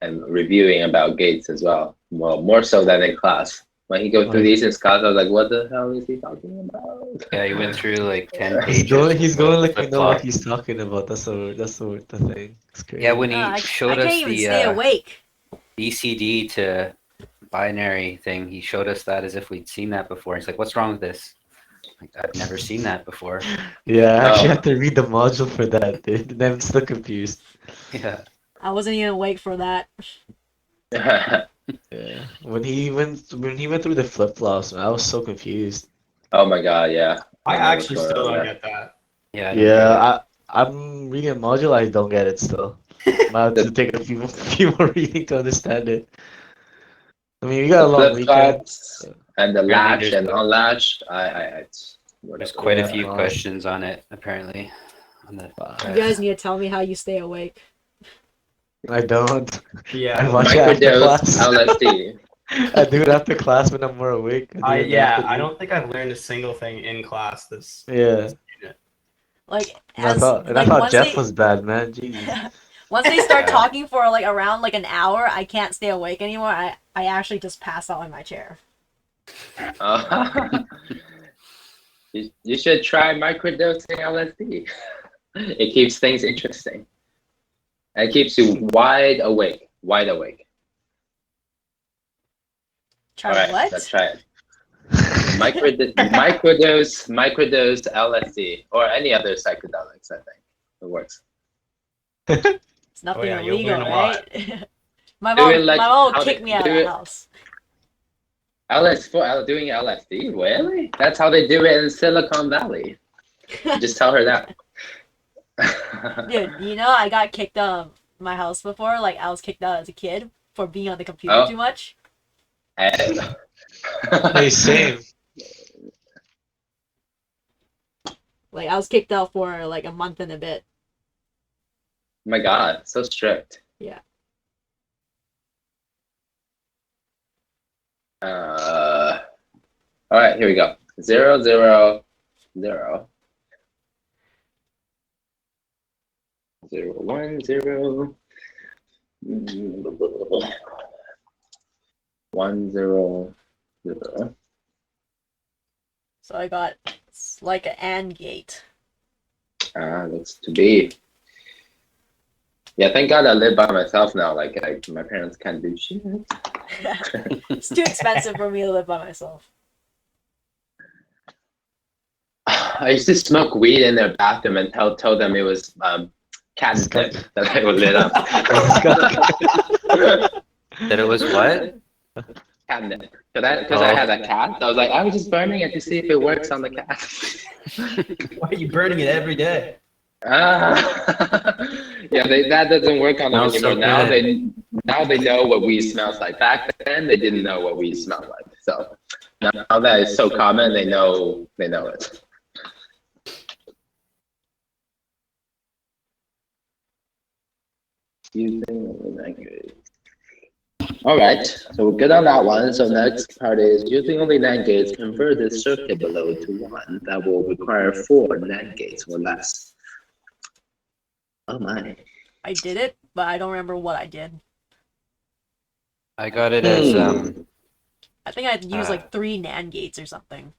and reviewing about gates as well. Well, more so than in class. When he goes through these in class, I was like, "What the hell is he talking about?" Yeah, he went through like 10 He's pages. going like we know what flip-flop. he's talking about. That's the thing. It's crazy. Yeah, when he I showed can't us even the stay awake. BCD to binary thing, he showed us that as if we'd seen that before. He's like, "What's wrong with this?" Like, I've never seen that before. Yeah, I actually Oh. have to read the module for that, dude. And I'm still confused. Yeah. I wasn't even awake for that. Yeah. When he went through the flip flops, I was so confused. Oh my god, yeah. I don't know what's actually going still on don't there. get that. Yeah. I don't get it. Yeah, I'm reading a module, I don't get it still. Might have to take a few more reading to understand it. I mean, we got a The long flip weekend. flops and the Apparently latch there's and a- unlatched. There's Whatever. quite a Yeah, few fine. questions on it, apparently. On the You guys need to tell me how you stay awake. I don't. Yeah. I watch it after Microdose class. LSD. I do it after class when I'm more awake. do it in the I afternoon. don't think I've learned a single thing in class this. Yeah. Like And I as thought like once Jeff they was bad, man. Jesus. once they start Yeah. talking for like around like an hour, I can't stay awake anymore. I actually just pass out in my chair. You should try microdosing LSD. It keeps things interesting. It keeps you wide awake. Wide awake. Try All right, what? let's try it. Microdose LSD or any other psychedelics. I think it works. It's nothing yeah, you'll illegal, learn a lot. right? my Do mom, it like my mom how will they kick me out do of the it. house. Doing LSD? Really? That's how they do it in Silicon Valley. Just tell her that. Dude, you know I got kicked out of my house before. Like I was kicked out as a kid for being on the computer Oh. too much. Hey, same. Like I was kicked out for like a month and a bit. My God, so strict. Yeah. All right, here we go. 0, 0, 0. 0, 1, 0. 1, 0, 0. So I got it's like an AND gate. Looks to be. Yeah, thank God I live by myself now. Like, my parents can't do shit. It's too expensive for me to live by myself. I used to smoke weed in their bathroom and tell them it was catnip that I would lit up. That it was what? Catnip. Because I had a cat. I was like, I was just burning it to see if it works on the cat. Why are you burning it every day? Yeah, that doesn't work on them Smells so anymore. good. Now they know what weed smells like. Back then, they didn't know what weed smelled like. So now that it's so common, they know it. Using only NAND gates. All right, so we're good on that one. So next part is using only NAND gates, convert this circuit below to one that will require 4 NAND gates or less. Oh my. I did it, but I don't remember what I did. I got it as I think I had to use like 3 NAND gates or something.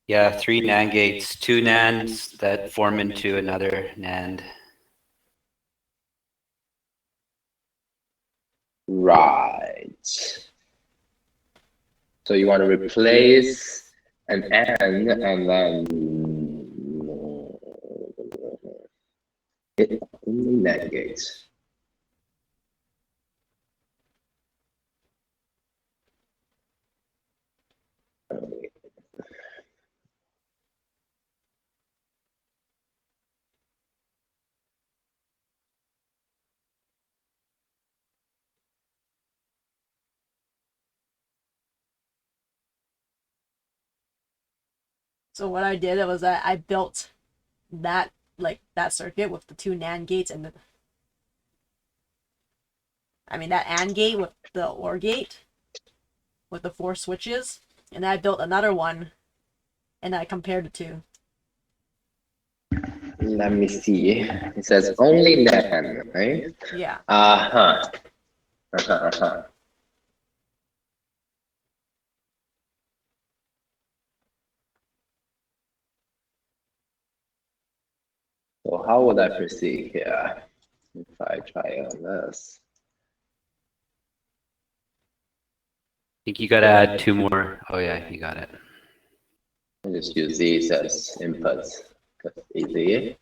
yeah, 3 NAND gates, 2 NANDs that form into another NAND. Right. So you want to replace an AND and then it only NAND gates. So what I did was that I built that that circuit with the 2 NAND gates and that AND gate with the OR gate with the 4 switches, and then I built another one and I compared the two. Let me see. It says only NAND, right? Yeah. Uh-huh. Uh-huh. So how would I proceed here if I try on this? I think you gotta add 2 more. Oh yeah, you got it. I'll just use these as inputs. That's easy.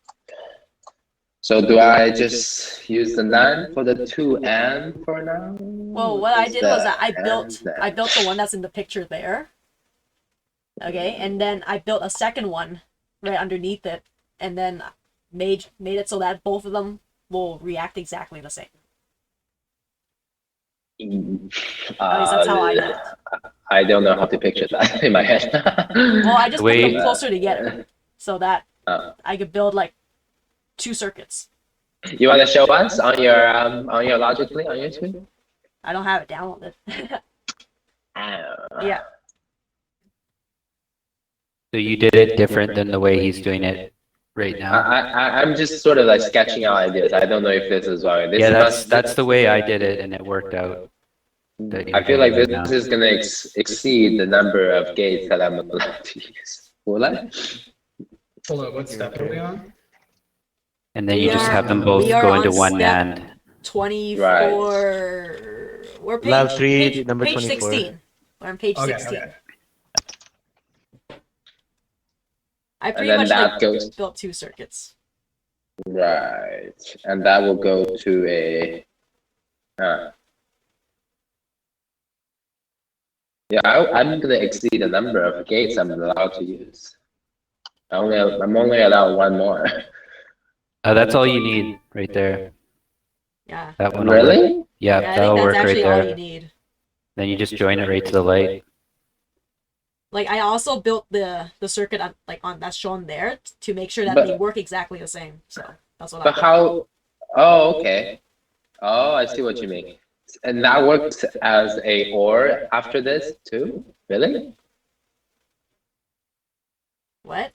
So do I just use the NAND for the 2 AND for now? Well, what I did was that I built the one that's in the picture there. Okay, and then I built a second one right underneath it, and then made it so that both of them will react exactly the same. At least that's how I did it. I don't know how to picture that in my head. Well, I just put Wait. them closer together so that I could build like 2 circuits. You want to show us on your Logically on your screen? I don't have it downloaded. Yeah. So you did it different than the way he's doing it right now. I'm just sort of like sketching out ideas. I don't know if this is right. This Yeah, that's the way I did it, and it worked out. I feel like this is gonna exceed the number of gates that I'm allowed to use. Will I? Hold on, what step are we on? And then you just have them both we are go into on one step NAND. 24. We're page, Lab 3, page, number page 24. 16. We're on page 16. Okay. I pretty then much that goes- built 2 circuits. Right, and that will go to a. Yeah, I'm gonna exceed the number of gates I'm allowed to use. I'm only allowed 1 more. That's all you need right there. Yeah. That one. will work. Really? Yeah, Yeah, I that'll think work that's right actually all you there. need. Then you just join it right to the light. Like I also built the circuit on that's shown there to make sure that But- they work exactly the same. So that's what I But did. how? Oh, okay. Oh, I see what you mean. And that works as a OR after this too? Really? What?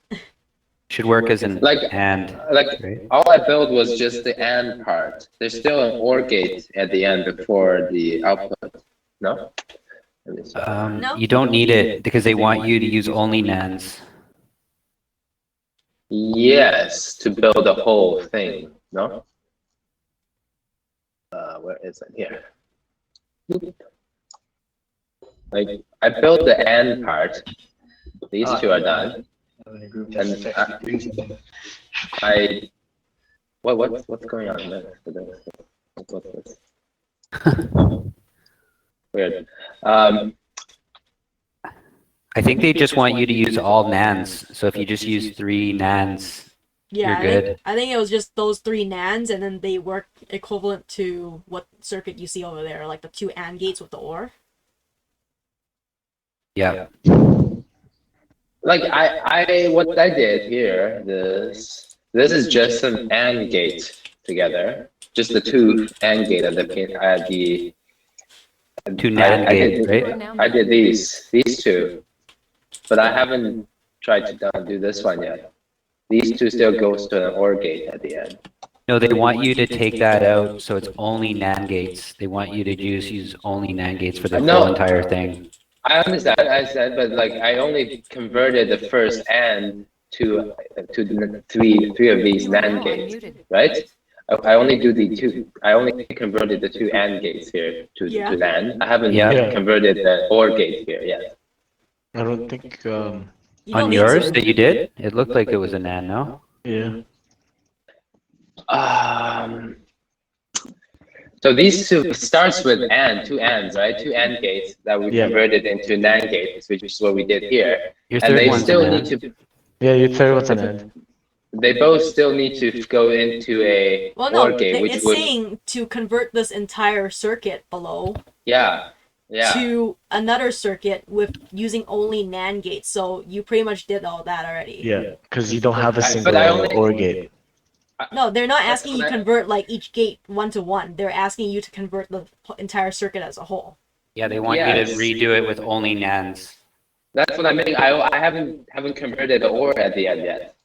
Should work as an Like, AND. like Right? all I built was just the AND part. There's still an OR gate at the end before the output. No? Let me see. No. You don't need it because they want you to use only NANDs. Yes, to build the whole thing. No? Where is it? Here. Like I built the AND part. These 2 are done. And I what's going on there? What's this? Weird. I think they just want you to use all NANDs. So if you just use 3 NANDs, Yeah, You're good. I think it was just those 3 NANDs, and then they work equivalent to what circuit you see over there, like the 2 AND gates with the OR. yeah. Like what I did here, this is just an AND gate together. just the two AND gate at the pin at the. Two NAND gates, right? You are now I did muted. these two, but I haven't tried to do this one yet. These two still goes to an OR gate at the end. No, they want you to take that out, so it's only NAND gates. They want you to use only NAND gates for the No. whole entire thing. I understand, but like I only converted the first AND to the three of these You are NAND now gates, unmuted. right? I only do the two. I only converted the two AND gates here to Yeah. NAND. I haven't Yeah. converted the OR gate here yet. I don't think. You don't On need yours to. that you did, it looked like it was a NAND, no? Yeah. So these two starts with AND, two ANDs, right? Two AND gates that we Yeah. converted into NAND gates, which is what we did here. Your And third they one's a still need NAND. to. Yeah, your third one's an end. They both still need to go into a Well, no, OR gate, which it's would. saying to convert this entire circuit below Yeah. to another circuit with using only NAND gates. So you pretty much did all that already. Yeah, because you don't have a But single I only- OR gate. No, they're not That's asking you what I- convert like each gate 1 to 1. They're asking you to convert the entire circuit as a whole. Yeah, they want you Yes. to redo it with only NANDs. That's what I mean. I haven't converted the OR at the end yet.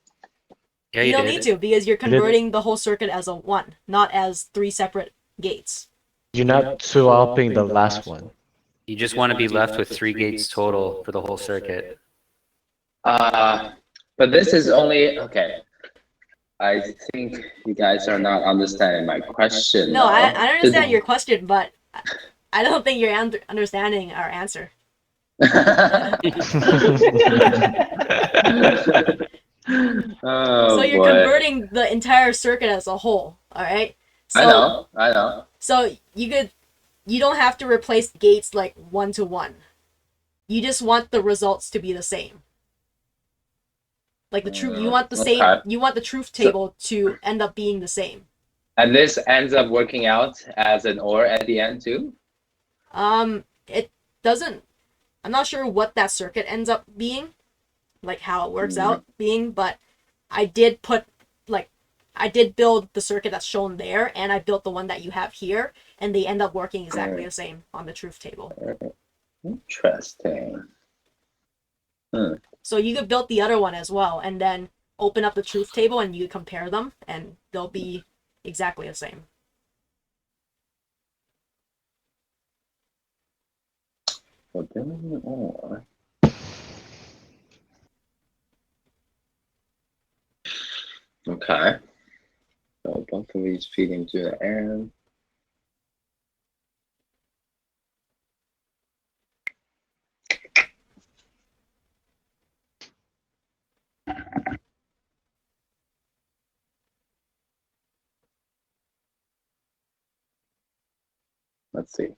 Yeah, you don't did. need to because you're did. converting the whole circuit as a 1, not as 3 separate gates. You're not swapping the last one. You just want to be left with 3 gates total for the whole circuit. But this is only okay. I think you guys are not understanding my question. No, I though. understand your question, but I don't think you're understanding our answer. Oh, So you're boy. converting the entire circuit as a whole, all right? So, I know. So you don't have to replace gates like 1 to 1. You just want the results to be the same. Like the truth, you want the same. Okay. You want the truth table to end up being the same. And this ends up working out as an OR at the end too. It doesn't. I'm not sure what that circuit ends up being, like how it works out being, but I did build the circuit that's shown there, and I built the one that you have here, and they end up working exactly the same on the truth table. Interesting. So you could build the other one as well, and then open up the truth table, and you compare them, and they'll be exactly the same. So then OR. Okay. So both of these feed into the end. Let's see.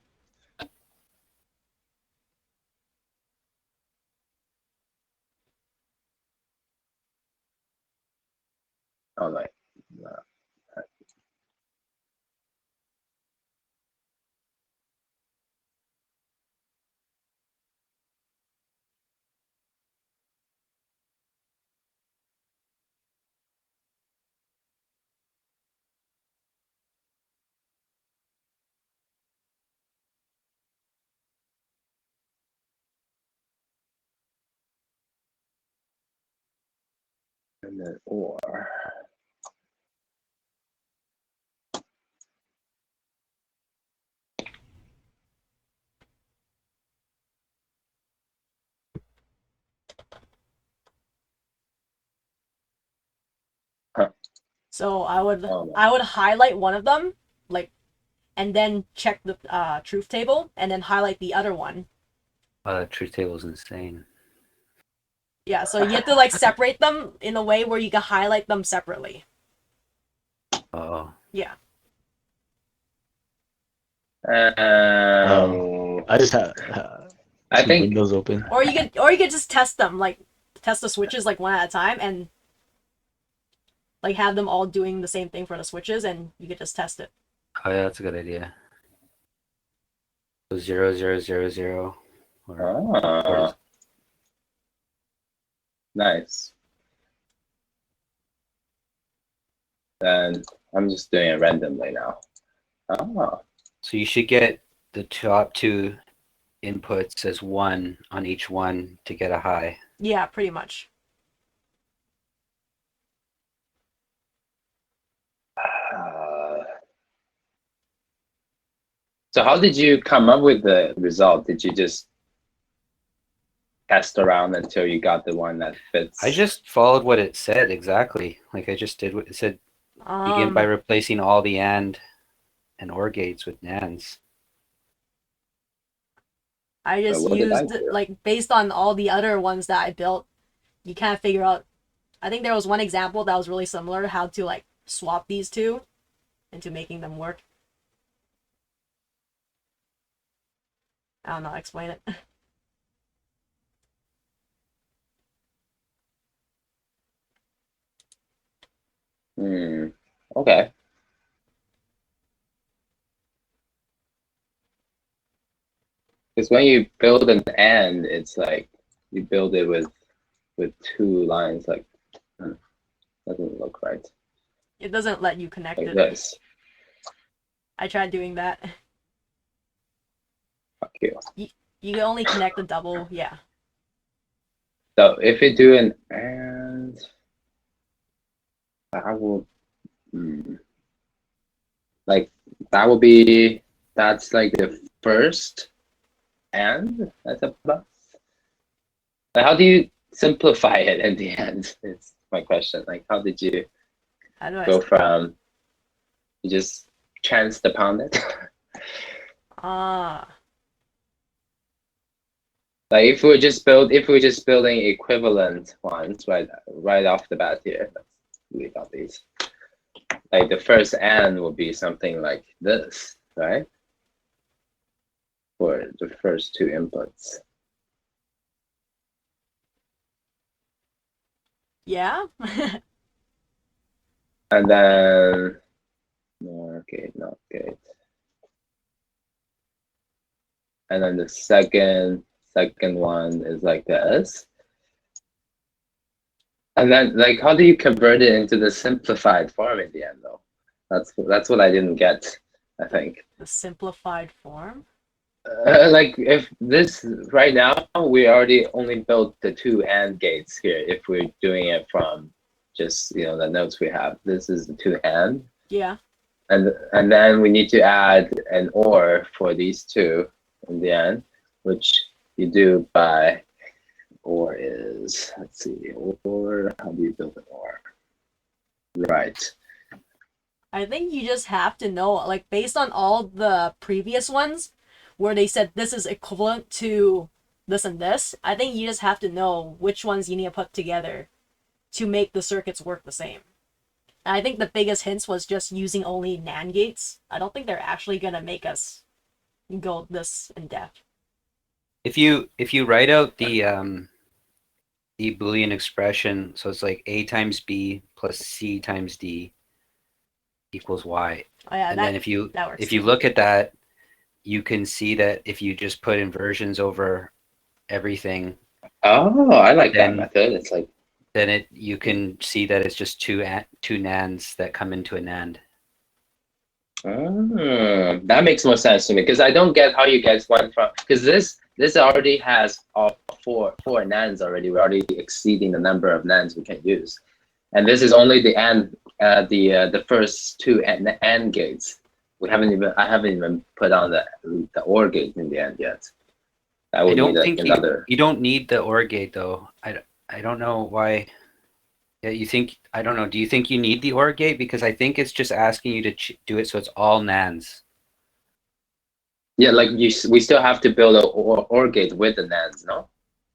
All right. And then OR. So I would Oh, no. I would highlight one of them, like, and then check the truth table, and then highlight the other one. The truth table is insane. Yeah, so you have to like separate them in a way where you can highlight them separately. Oh. Yeah. I just have I two think windows open. Or you could just test them, like test the switches like one at a time, and like have them all doing the same thing for the switches, and you could just test it. Oh yeah, that's a good idea. So 0, 0, 0, 0. Or nice. Then I'm just doing it randomly now. Oh. So you should get the top two inputs as 1 on each one to get a high. Yeah, pretty much. So how did you come up with the result? Did you just test around until you got the one that fits? I just followed what it said exactly. Like I just did what it said. Begin by replacing all the and OR gates with NANDs. I just what did I used do? like based on all the other ones that I built, you can't figure out. I think there was one example that was really similar how to like swap these two into making them work. I don't know, explain it. Okay. Because when you build an AND, it's like you build it with two lines, like doesn't look right. It doesn't let you connect Like it. this. I tried doing that. Fuck you. You can only connect the double, yeah. So if you do an AND, I will like that will be that's like the first AND that's a plus. But how do you simplify it in the end? It's my question. Like how did you How do I go from you just chanced upon it? Like if we're just building equivalent ones right off the bat here, let's leave out these. Like the first AND will be something like this, right? For the first two inputs. Yeah. And then NOR gate, not gate. And then the second one is like this. And then like how do you convert it into the simplified form in the end though? That's what I didn't get, I think. The simplified form? Like if this right now we already only built the two AND gates here if we're doing it from just the notes we have. This is the two AND. Yeah. And then we need to add an OR for these two in the end, which you do by OR is, let's see, OR, how do you build an OR? Right. I think you just have to know, like based on all the previous ones where they said this is equivalent to this and this, I think you just have to know which ones you need to put together to make the circuits work the same. And I think the biggest hints was just using only NAND gates. I don't think they're actually gonna make us go this in depth. If you write out the Boolean expression, so it's like A times B plus C times D equals Y. Oh yeah, and that, then if you that works. look at that, you can see that if you just put inversions over everything. Oh, I like that method. It's like then you can see that it's just two NANDs that come into a NAND. That makes more sense to me because I don't get how you get one from because this already has all four NANDs already. We're already exceeding the number of NANDs we can use, and this is only the the first two AND gates. I haven't even put on the OR gate in the end yet. That would I don't need think another. You don't need the OR gate though. I don't know why. Yeah, you think, I don't know. Do you think you need the OR gate? Because I think it's just asking you to do it so it's all NANDs. Yeah, like we still have to build a OR gate with the NANDs, no?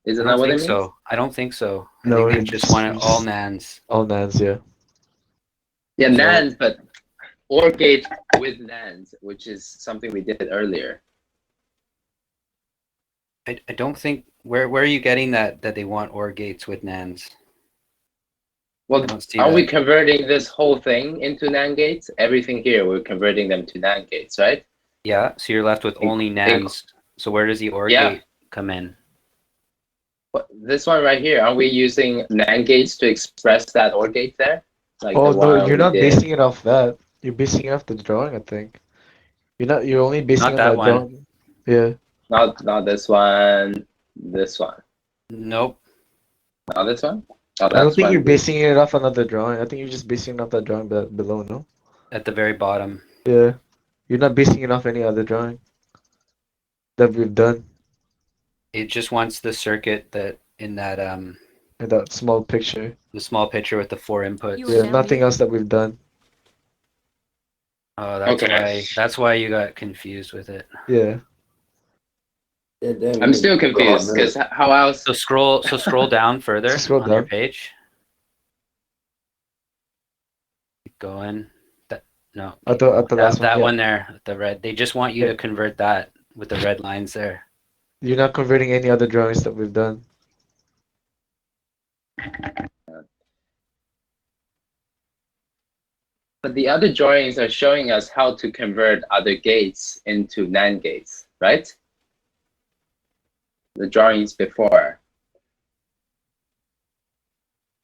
Isn't that what it means? So I don't think so. No, I think they just want it all NANDs. All NANDs, yeah. Yeah, NANDs, but OR gate with NANDs, which is something we did earlier. I don't think, where are you getting that they want OR gates with NANDs? Well, are we converting this whole thing into NAND gates? Everything here, we're converting them to NAND gates, right? Yeah, so you're left with only NANDs. So where does the OR gate come in? This one right here, are we using NAND gates to express that OR gate there? Like oh no, you're not basing it off that. You're basing it off the drawing, I think. You're only basing Not on that that one. drawing. Yeah. Not this one. This one. Nope. Not this one. Oh, I don't that's think one. you're basing it off another drawing. I think you're just basing it off that drawing below, no? At the very bottom. Yeah. You're not basing it off any other drawing that we've done It just wants the circuit that in that in that small picture. the small picture with the 4 inputs. You were Yeah, now nothing muted. else that we've done. Oh, that's why you got confused with it. Yeah. I'm still confused because how else? So scroll down further Scroll on your down. page. Keep going. No. At the last That one. Yeah. one there, the red. They just want you to convert that with the red lines there. You're not converting any other drawings that we've done. But the other drawings are showing us how to convert other gates into NAND gates, right? The drawings before.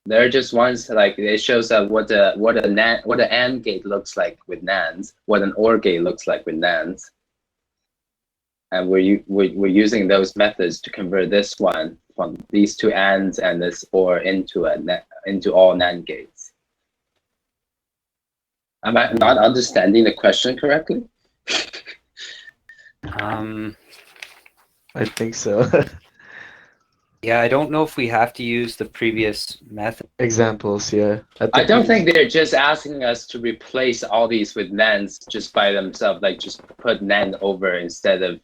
They're just ones like it shows us what an AND gate looks like with NANDs, what an OR gate looks like with NANDs, and we're using those methods to convert this one from these two ANDs and this OR into all NAND gates. Am I not understanding the question correctly? I think so. Yeah, I don't know if we have to use the previous method. Examples, yeah. I don't think they're just asking us to replace all these with NANDs just by themselves, like just put NAND over instead of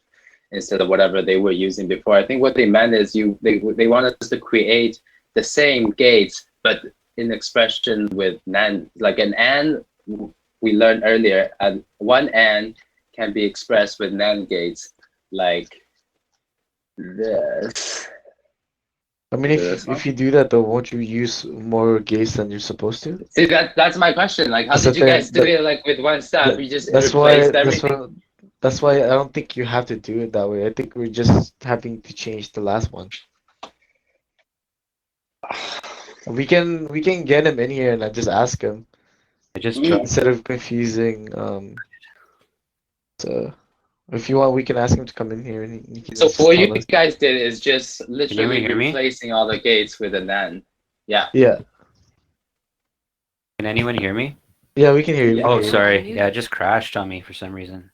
whatever they were using before. I think what they meant is they wanted us to create the same gates, but in expression with NAND, like an AND we learned earlier, and one AND can be expressed with NAND gates like this. I mean, if you do that, though, won't you use more gates than you're supposed to? See, that's my question. Like, how That's did the you guys thing. do it? Like with one step, we just That's why. replaced everything. That's why I don't think you have to do it that way. I think we're just having to change the last one. We can get him in here and I just ask him instead of confusing. So if you want, we can ask him to come in here and he can So just what tell you us. guys did is just literally hear me? replacing all the gates with a NAND. Yeah. Yeah. Can anyone hear me? Yeah, we can hear you. we can Oh, hear you. sorry. Yeah, it just crashed on me for some reason.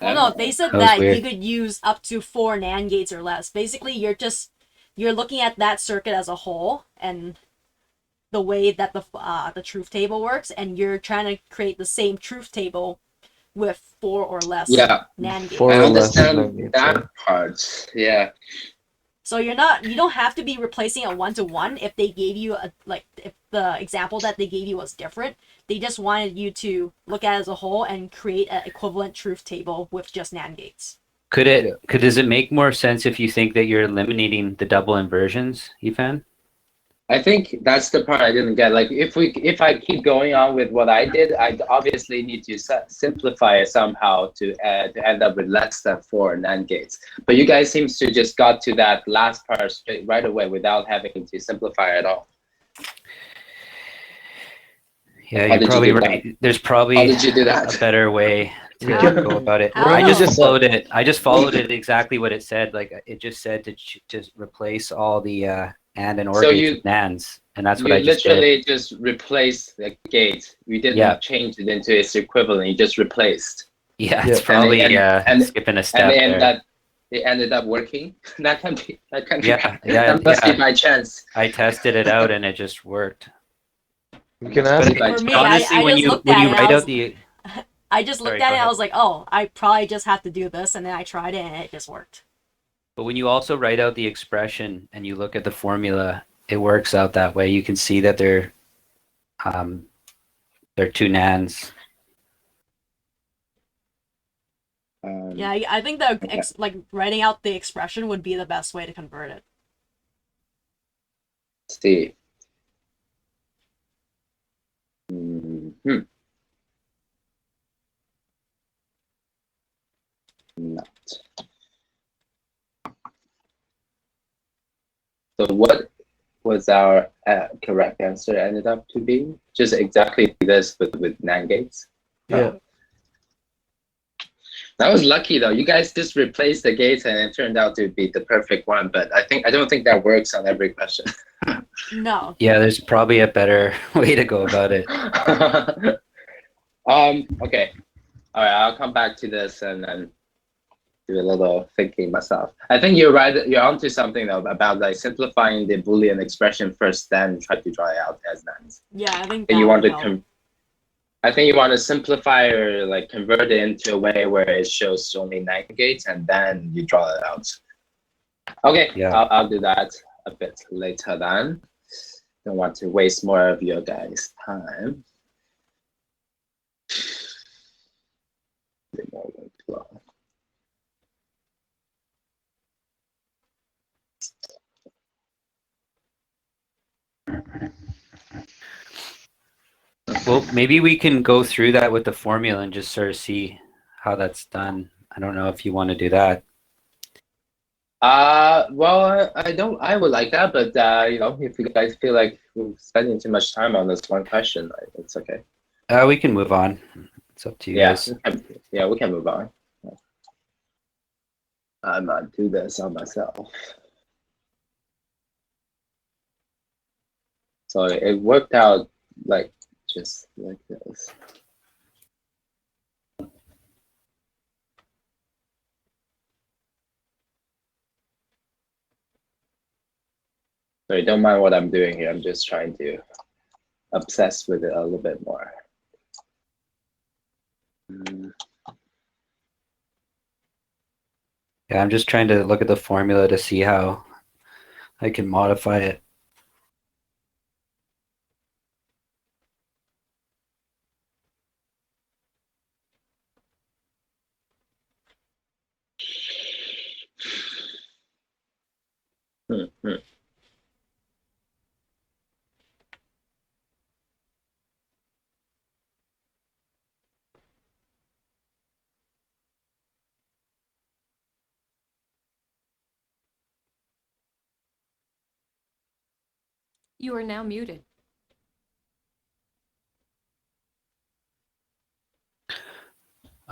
Well, no, they said That was that weird. you could use up to 4 NAND gates or less. Basically, you're looking at that circuit as a whole and the way that the truth table works, and you're trying to create the same truth table with 4 or less NAND gates. 4 I or less understand NAND gates, that part. Yeah. So you don't have to be replacing it 1-to-1 if they gave you if the example that they gave you was different. They just wanted you to look at it as a whole and create an equivalent truth table with just NAND gates. Does it make more sense if you think that you're eliminating the double inversions, Ifan? I think that's the part I didn't get. Like, if I keep going on with what I did, I obviously need to simplify it somehow to end up with less than 4 NAND gates. But you guys seems to just got to that last part straight right away without having to simplify at all. Yeah, How you're did you probably do that? right. There's probably How did you do that? a better way to go about it. I I don't just know. followed it. I just followed it exactly what it said. Like it just said to just replace all the and OR So gates with NANDs, and that's what You I just literally did. just replaced the gate. We didn't Yeah. change it into its equivalent. You just replaced. Yeah, Yeah. it's probably And- skipping a And step then there. it ended up working. That can be. Yeah, That must yeah. be by chance. I tested it out and it just worked. We can But ask if I For me, Honestly, I when just you looked at it, write I out was- the I just looked Sorry, at go it and I ahead. was like, oh, I probably just have to do this, and then I tried it and it just worked. But when you also write out the expression and you look at the formula, it works out that way. You can see that they're two NANDs. Yeah, I think that writing out the expression would be the best way to convert it. Let's see. Hmm. Not. So what was our correct answer ended up to be? Just exactly this, but with NAND gates. Yeah. That was lucky though. You guys just replaced the gates and it turned out to be the perfect one. But I don't think that works on every question. No. Yeah, there's probably a better way to go about it. Okay. All right. I'll come back to this and then do a little thinking myself. I think you're right. You're onto something though about like simplifying the Boolean expression first, then try to draw it out as nines. Yeah, I think And that you want would to help. I think you want to simplify or like convert it into a way where it shows only 9 gates and then you draw it out. Okay, Yeah. I'll do that a bit later then. Don't want to waste more of your guys' time. Bit more workflow. Well, maybe we can go through that with the formula and just sort of see how that's done. I don't know if you want to do that. Well, I would like that, but you know, if you guys feel like we're spending too much time on this one question, it's okay. We can move on. It's up to you guys. Yeah, we can move on. I might do this on myself. So it worked out like just like this. Sorry, don't mind what I'm doing here. I'm just trying to obsess with it a little bit more. Yeah, I'm just trying to look at the formula to see how I can modify it. You are now muted.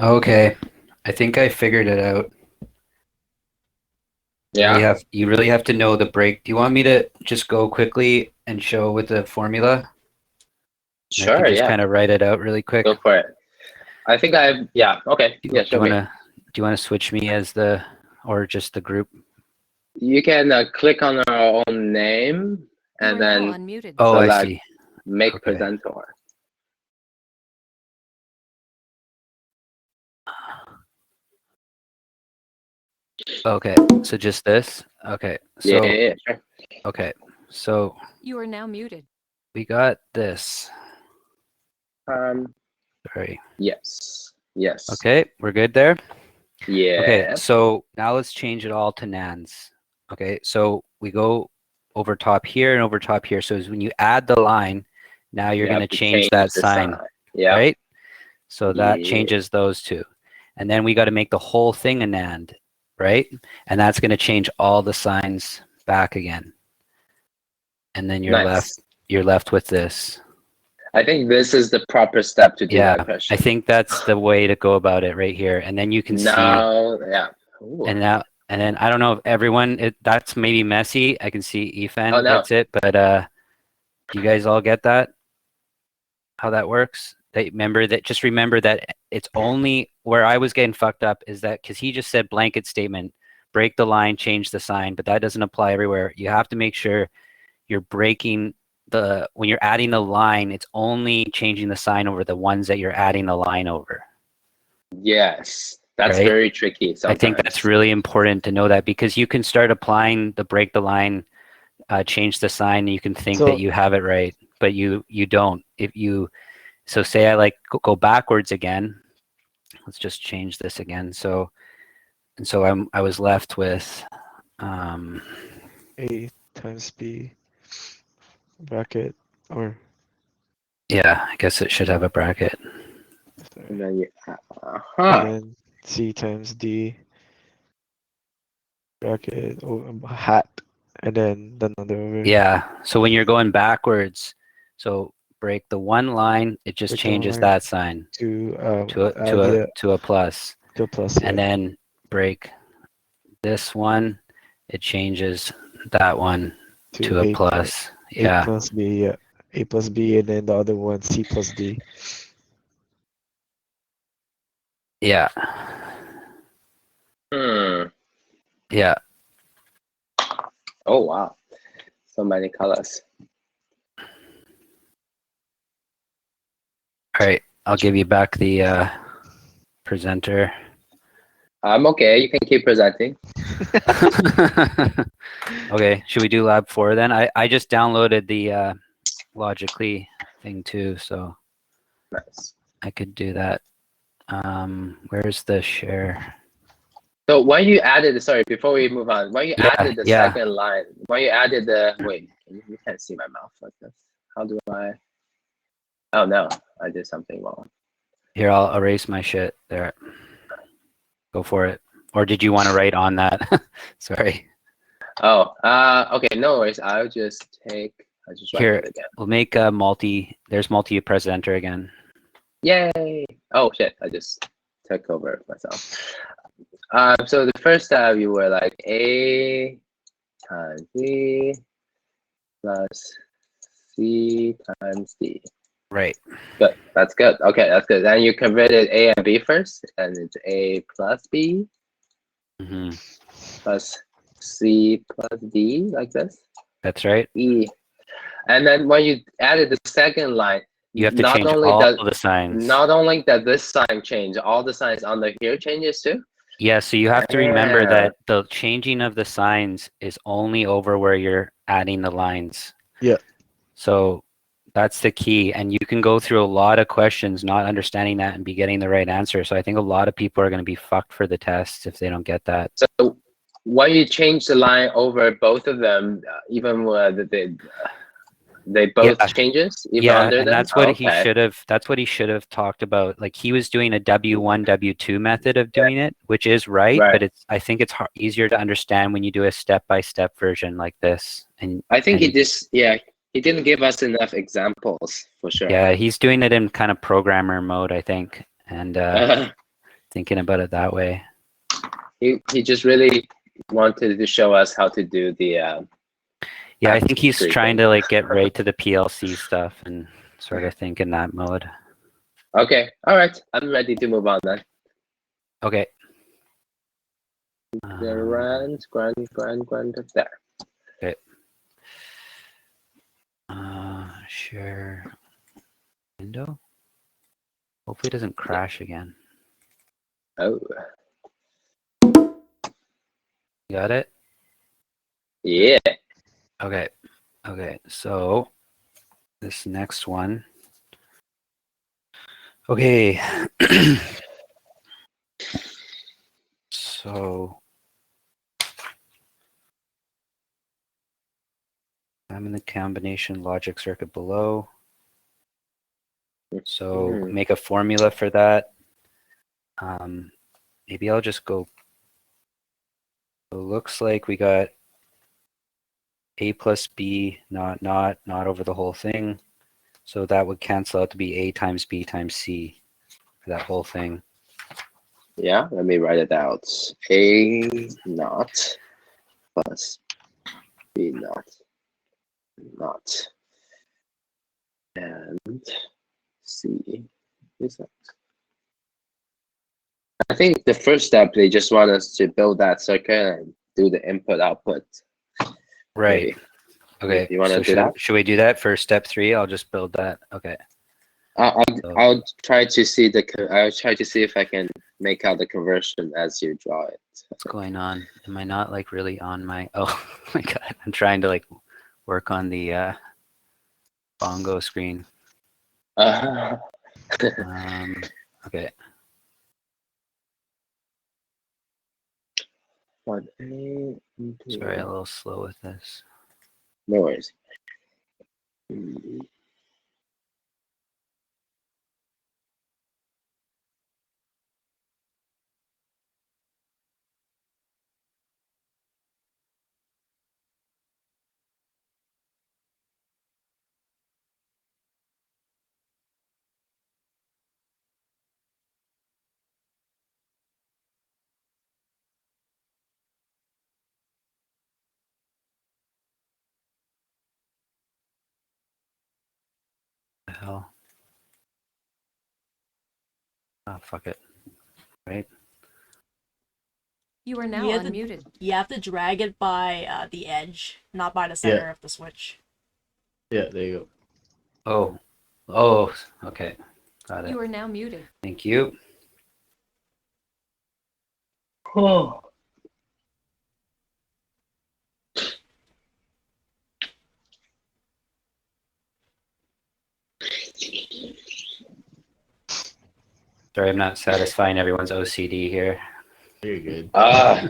Okay, I think I figured it out. Yeah. You really have to know the break. Do you want me to just go quickly and show with the formula? I Sure. can just Yeah. kind of write it out really quick. Go for it. I think yeah. Okay. Do Yeah. you Show me. do you want to switch me as or just the group? You can click on our own name You and are now then unmuted. Oh, I select see. make Okay. presenter. Okay, so just this. Okay, Yeah, so yeah, sure. okay, so You are now muted. we got this. Sorry. Yes. Yes. Okay, we're good there. Yeah. Okay, so now let's change it all to nans. Okay, so we go over top here and over top here. So when you add the line, now you're You going to have to change that the sign, Yeah. right? So that Yeah. changes those two. And then we got to make the whole thing a NAND, right? And that's going to change all the signs back again. And then you're Nice. left with this. I think this is the proper step to do Yeah, that question. I think that's the way to go about it right here. And then you can see. Yeah. Ooh. And then I don't know if everyone, that's maybe messy. I can see Ethan Oh, no. gets it, but do you guys all get that? How that works? Just remember that it's only where I was getting fucked up is that because he just said blanket statement, break the line, change the sign, but that doesn't apply everywhere. You have to make sure you're breaking when you're adding the line, it's only changing the sign over the ones that you're adding the line over. Yes. That's Right? very tricky sometimes. I think that's really important to know that because you can start applying the break the line, change the sign, and you can think that you have it right, but you don't. So say I go backwards again. Let's just change this again. So I was left with A times B bracket or yeah, I guess it should have a bracket. And then and then C times D bracket hat and then the number over. Yeah. So when you're going backwards, so break the one line, it just Break the changes line that sign to to a plus. to a plus. And Yeah. then break this one, it changes that one to a A plus. A Yeah. plus B. Yeah. A plus B, and then the other one C plus D. Yeah. Yeah. Oh wow, so many colors. All right. I'll give you back the presenter. I'm okay. You can keep presenting. Okay. Should we do lab 4 then? I just downloaded the Logically thing too, so Nice. I could do that. Where's the share? So when you added, sorry, before we move on, when you Yeah, added the yeah. second line, when you added the, wait, you can't see my mouth like this. How do I? Oh no, I did something wrong. Here, I'll erase my shit there. Go for it. Or did you want to write on that? Sorry. Oh, okay, no worries. I'll just write Here, it again. we'll make a there's multi-presenter again. Yay! Oh shit, I just took over myself. So the first tab you were like A times B plus C times D. Right. Good. That's good. Okay, that's good. Then you converted A and B first, and it's A plus B Hmm. plus C plus D, like this. That's right. E. And then when you added the second line, You have to not change only all does the signs. not only that this sign change, all the signs under here changes too. Yeah, so you have to remember Yeah. that the changing of the signs is only over where you're adding the lines. Yeah. So that's the key. And you can go through a lot of questions not understanding that and be getting the right answer. So I think a lot of people are going to be fucked for the test if they don't get that. So when you change the line over both of them, even they both Yeah. changes even Yeah, under and them. that's what he Okay. should have. That's what he should have talked about. Like he was doing a W1, W2 method of doing it, which is right, Right. but I think it's easier to understand when you do a step-by-step version like this. And I think and he didn't give us enough examples for sure. yeah, he's doing it in kind of programmer mode, I think, and thinking about it that way. He just really wanted to show us how to do the Yeah, I think he's Great. trying to like get right to the PLC stuff and sort of think in that mode. Okay, all right, I'm ready to move on then. Okay. Grand there. Okay. Share window. Hopefully it doesn't crash again. Oh, Got it? yeah. Okay. Okay. So this next one. Okay. So I'm in the combination logic circuit below. So make a formula for that. Maybe I'll just go. It looks like we got A plus B, not over the whole thing. So that would cancel out to be A times B times C for that whole thing. Yeah, let me write it out. A naught plus B naught and C is that. I think the first step they just want us to build that circuit and do the input output. Right. Maybe. Okay. You want to So do that? should we do that for step 3? I'll just build that. Okay. I'll try to see I'll try to see if I can make out the conversion as you draw it. What's going on? Am I not like really on my? Oh my god! I'm trying to like work on the bongo screen. Uh, Okay. 1A. Sorry, a little slow with this. No worries. Oh, fuck it. Right? You are now You have to- unmuted. You have to drag it by the edge, not by the center of the switch. Yeah, there you Oh. Oh, okay. Got it. You are now muted. Thank you. Oh. Sorry, I'm not satisfying everyone's OCD here. go. You're good. Ah.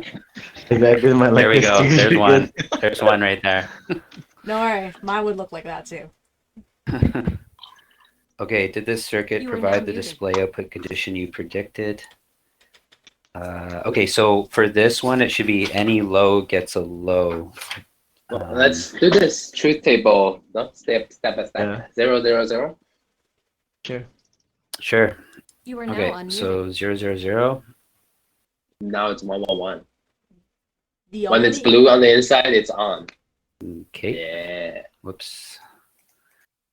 I did my There we likeness go. too, There's you're one. good. There's one right there. Don't worry, mine would look like that too. Okay, did this circuit You are now provide the muted. display output condition you predicted? Okay, so for this one, it should be any low gets a low. Well, let's do this truth table. No, step by step. Yeah. 0, 0, 0. Sure. Sure. You are now Okay, unmuted. so 0, 0, 0. Now it's 1, 1, 1. The When only it's blue on the inside, it's on. Okay. Yeah. Whoops.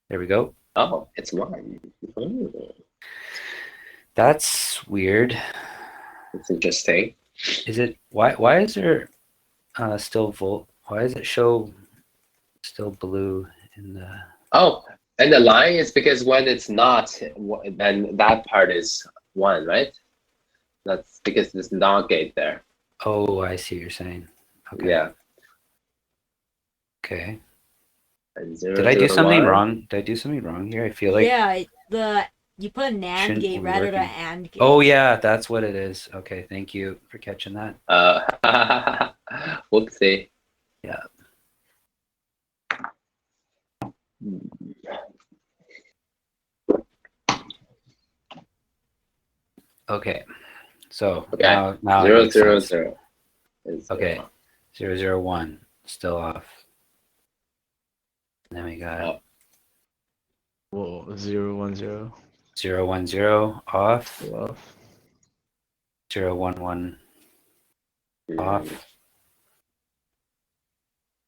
There we go. Oh, it's 1. Ooh, That's weird. it's interesting. Is it why is there still volt? Why does it show still blue in the? Oh, and the line is because when it's not, then that part is 1, right? That's because there's NOT gate there. Oh, I see what you're saying. Okay. Yeah. Okay. And 0, Did I do 0, something 1. wrong? Did I do something wrong here? I feel like. yeah, you put a NAND Shouldn't gate be rather than an working. AND gate. Oh yeah, that's what it is. Okay, thank you for catching that. Whoopsie. Yeah. Okay. So Okay. now it 0, makes 0, sense. 0. Is Okay. 0, 0, 1 still off. And then we got Oh. Whoa, 0, 1, 0. 0, 1, 0 off. Go off. 0, 1, 1 off.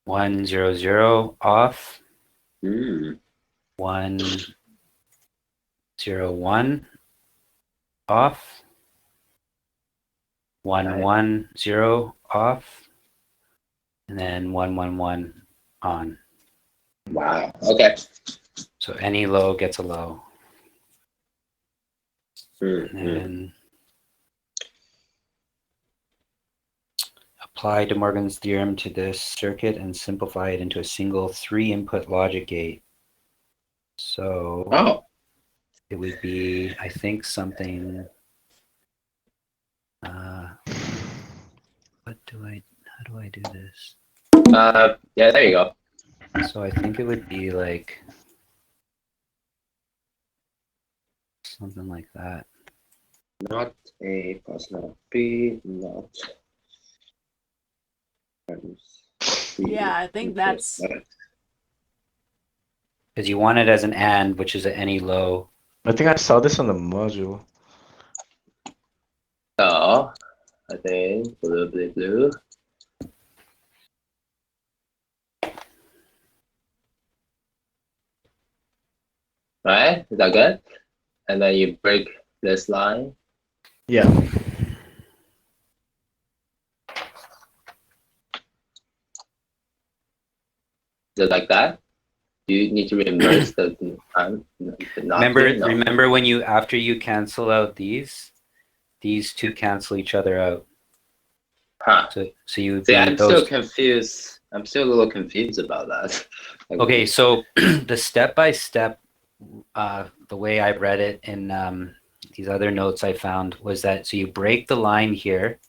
1, 0, 0 off. Mm. 1, 0, 1 off. 1, Right. 1, 0 off. And then 1, 1, 1 on. Wow. Okay. So any low gets a low. Mm, And mm. then apply De Morgan's theorem to this circuit and simplify it into a single 3-input logic gate. So Oh. it would be, I think, something. How do I do this? Yeah, there you go. So I think it would be like something like that. Not A plus not B, not. Yeah, I think that's Because you want it as an AND, which is at any low. I think I saw this on the module. So, I think blue, blue, blue. Right? Is that good? And then you break this line. Yeah. Is it like that? Do you need to reverse the not Remember, here? No. remember when you after you cancel out these two cancel each other out. Huh. So you would See, be I'm those. still confused. I'm still a little confused about that. Like, Okay, so the step-by-step, the way I read it in these other notes I found was that so you break the line here,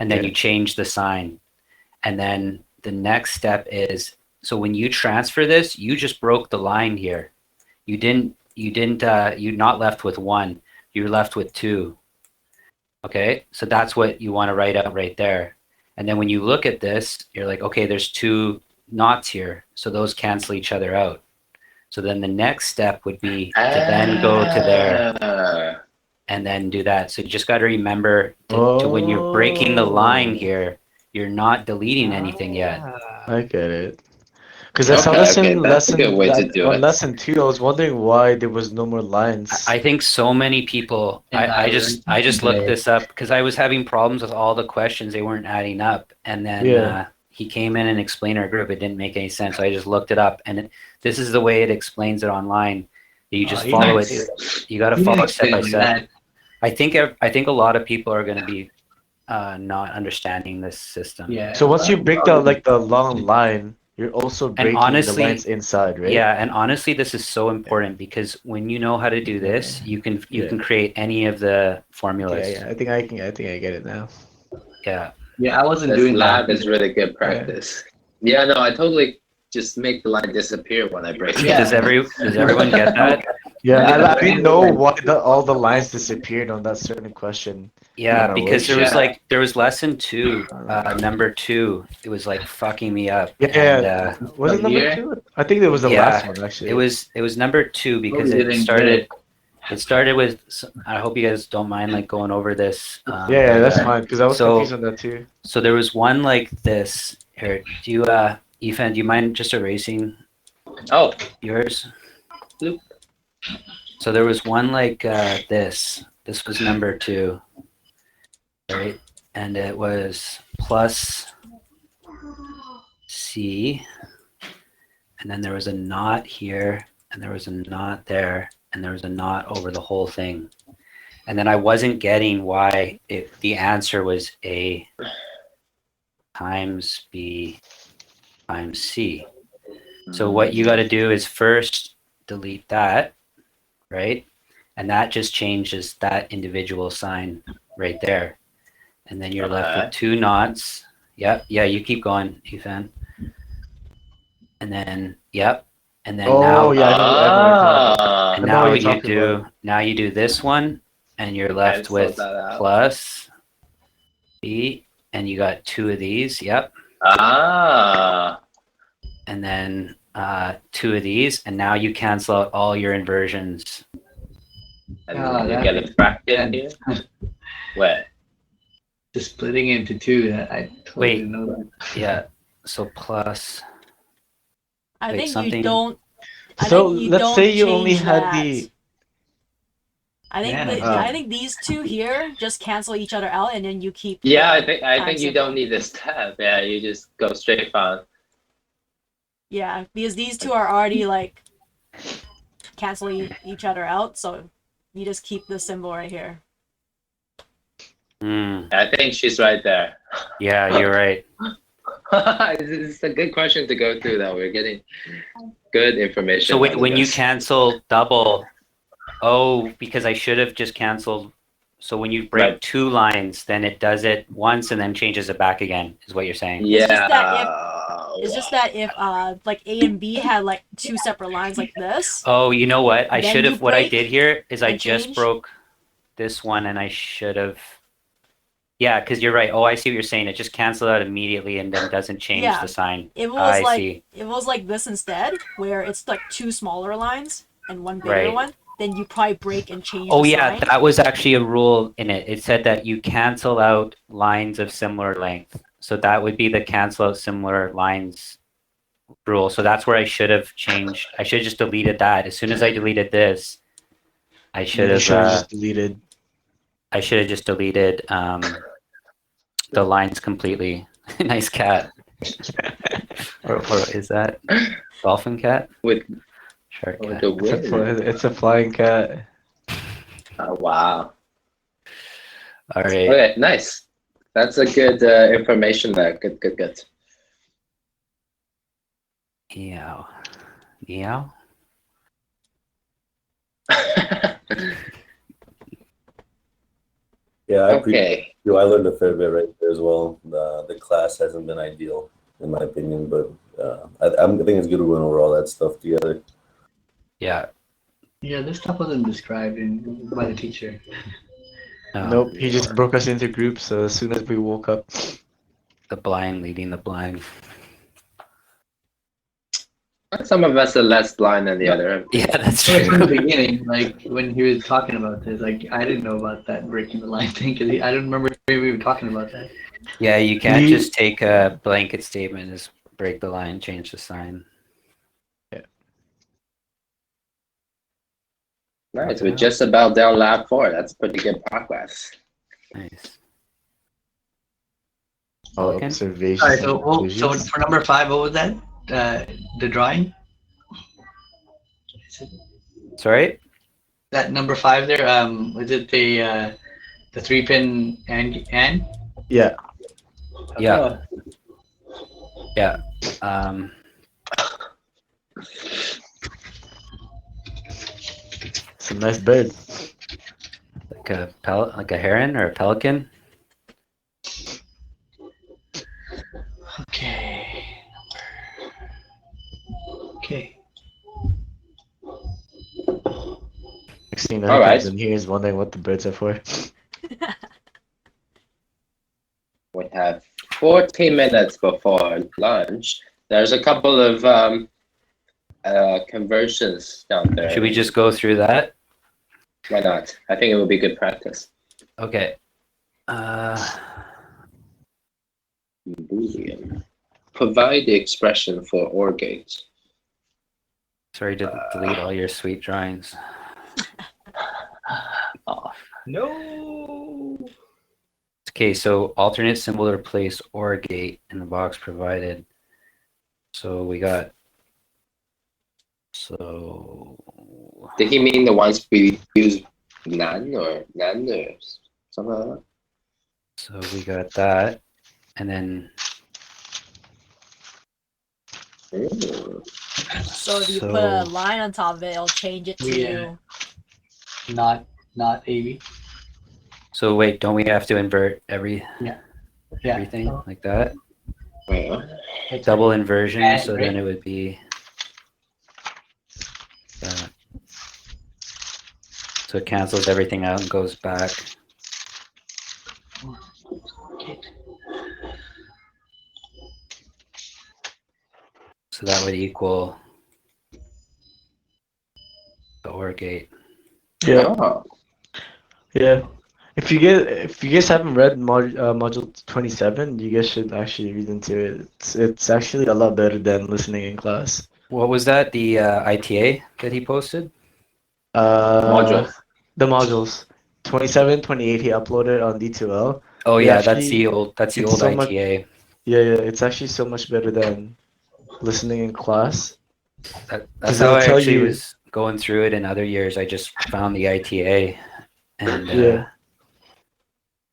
and then Yeah. you change the sign, and then the next step is so when you transfer this, you just broke the line here. You're not left with 1. You're left with 2. Okay, so that's what you want to write out right there. And then when you look at this, you're like, okay, there's 2 knots here, so those cancel each other out. So then the next step would be to then go to there and then do that. So you just got to remember to when you're breaking the line here, you're not deleting anything yet. I get it. Because I saw Okay, this okay, in that's a good way to do on it. lesson 2. I was wondering why there was no more lines. I think so many people. I just looked this up because I was having problems with all the questions. They weren't adding up, and then Yeah. he came in and explained our group. It didn't make any sense, so I just looked it up, and this is the way it explains it online. You just follow it. You got to follow it step by step. I think a lot of people are going to be not understanding this system. Yeah. So once you break down like the long line, you're also breaking honestly- the lines inside, right? Yeah, and honestly, this is so important because when you know how to do this, you can create any of the formulas. Yeah, I think I get it now. Yeah. Yeah, I wasn't This doing lab that. is really good practice. Yeah, no, I totally just make the line disappear when I break it. Yeah. Does everyone get that? Yeah, I didn't know why all the lines disappeared on that certain question. Yeah, No, because wait, there was lesson 2, number 2. It was like fucking me up. Yeah, was it number here? 2? I think it was the last one actually. It was number 2 because we it didn't started. It started with. I hope you guys don't mind like going over this. Yeah, that's fine because I was so- confused on that too. So there was one like this. Here, do you, Ethan? Do you mind just erasing Oh, yours? Bloop. So there was one like this. This was number 2, right? And it was plus C, and then there was a knot here, and there was a knot there, and there was a knot over the whole thing. And then I wasn't getting why the answer was A times B times C. So what you got to do is first delete that, right? And that just changes that individual sign right there. And then you're left with 2 knots. Yep. Yeah, you keep going, Ethan. And then, yep. And then now, Yeah, I know what you're talking about. and I know what now you're you talking do about. now you do this one, and you're left Cancel with that out. plus B, and you got 2 of these. Yep. And then 2 of these, and now you cancel out all your inversions. And Oh, you that get a makes bracket sense. here. Where? Just splitting into 2. That I totally Wait. didn't know that. Yeah. So plus. I Wait, think something- you don't. I So think you let's don't say you only change had that. the. I think Yeah. I think these 2 here just cancel each other out, and then you keep. Yeah, the I time think you simple. don't need this tab. Yeah, you just go straight from. Yeah, because these 2 are already like canceling each other out, so you just keep the symbol right here. I think she's right there. Yeah, you're right. It's a good question to go through though. We're getting good information. So out of when you this. cancel double, because I should have just canceled. So when you break Right. 2 lines, then it does it once and then changes it back again, is what you're saying. Yeah. It's just that if like A and B had like 2 separate lines like this. Oh, you know what? I Then should you have. What I break did here is I and just change. broke this one, and I should have. Yeah, because you're right. Oh, I see what you're saying. It just canceled out immediately and then doesn't change Yeah. the sign. It was I like see. it was like this instead, where it's like 2 smaller lines and 1 bigger Right. one. Then you probably break and change. Oh the yeah, sign. that was actually a rule in it. It said that you cancel out lines of similar length. So that would be the cancel out similar lines rule. So that's where I should have changed. I should have just deleted that. As soon as I deleted this, I should You have just deleted. I should have just deleted the lines completely. Nice cat. or is that dolphin cat? With Shark cat. the wind. It's a flying cat. Oh, wow. All right. Okay, nice. That's a good information there. Good. Meow. Meow. Yeah, I appreciate Okay. you. I learned a fair bit right there as well. The class hasn't been ideal, in my opinion, but I think it's good we went over all that stuff together. Yeah. Yeah, this stuff wasn't described by the teacher. No, Nope, he just broke us into groups as soon as we woke up. The blind leading the blind. Some of us are less blind than the other. Yeah, that's So from the true. beginning, like when he was talking about this, like I didn't know about that breaking the line thing because I don't remember we were talking about that. Yeah, you can't You- just take a blanket statement and just break the line, change the sign. Nice. Knock it We're out. just about down lap 4. That's pretty good progress. Nice. All Pelican? observations Alright, and so conclusions. for number 5, what was that? The drawing? Is it Sorry? that number 5 there? Was it the 3-pin and? Yeah. Yeah. Yeah. Um, It's a nice bird. like a heron or a pelican. Okay. Okay. Next thing All that right. comes in here is wondering what the birds are for. We have 14 minutes before lunch. There's a couple of conversions down there. Should we just go through that? Why not? I think it would be good practice. Okay. Boolean. Provide the expression for OR gate. Sorry to delete all your sweet drawings. No. Okay, so alternate symbol to replace OR gate in the box provided. So we got. So. Did he mean the ones we use none or something like that? So we got that, and then. Ooh. So if you put a line on top of it, it'll change it to. Yeah. Not AV. So wait, don't we have to invert Yeah. everything like that? Well, Double inversion, And, so right? then it would be that. So it cancels everything out and goes back. Okay. So that would equal the OR gate. Yeah. oh, Yeah. If you guys haven't read module 27, you guys should actually read into it. It's actually a lot better than listening in class. What was that? The ITA that he posted? module. The modules 27, 28 he uploaded on D2L. Oh It yeah, actually- that's the it's old so much- ITA. Yeah, it's actually so much better than listening in class. That's 'Cause how it'll I tell actually you- was going through it in other years. I just found the ITA, and Yeah.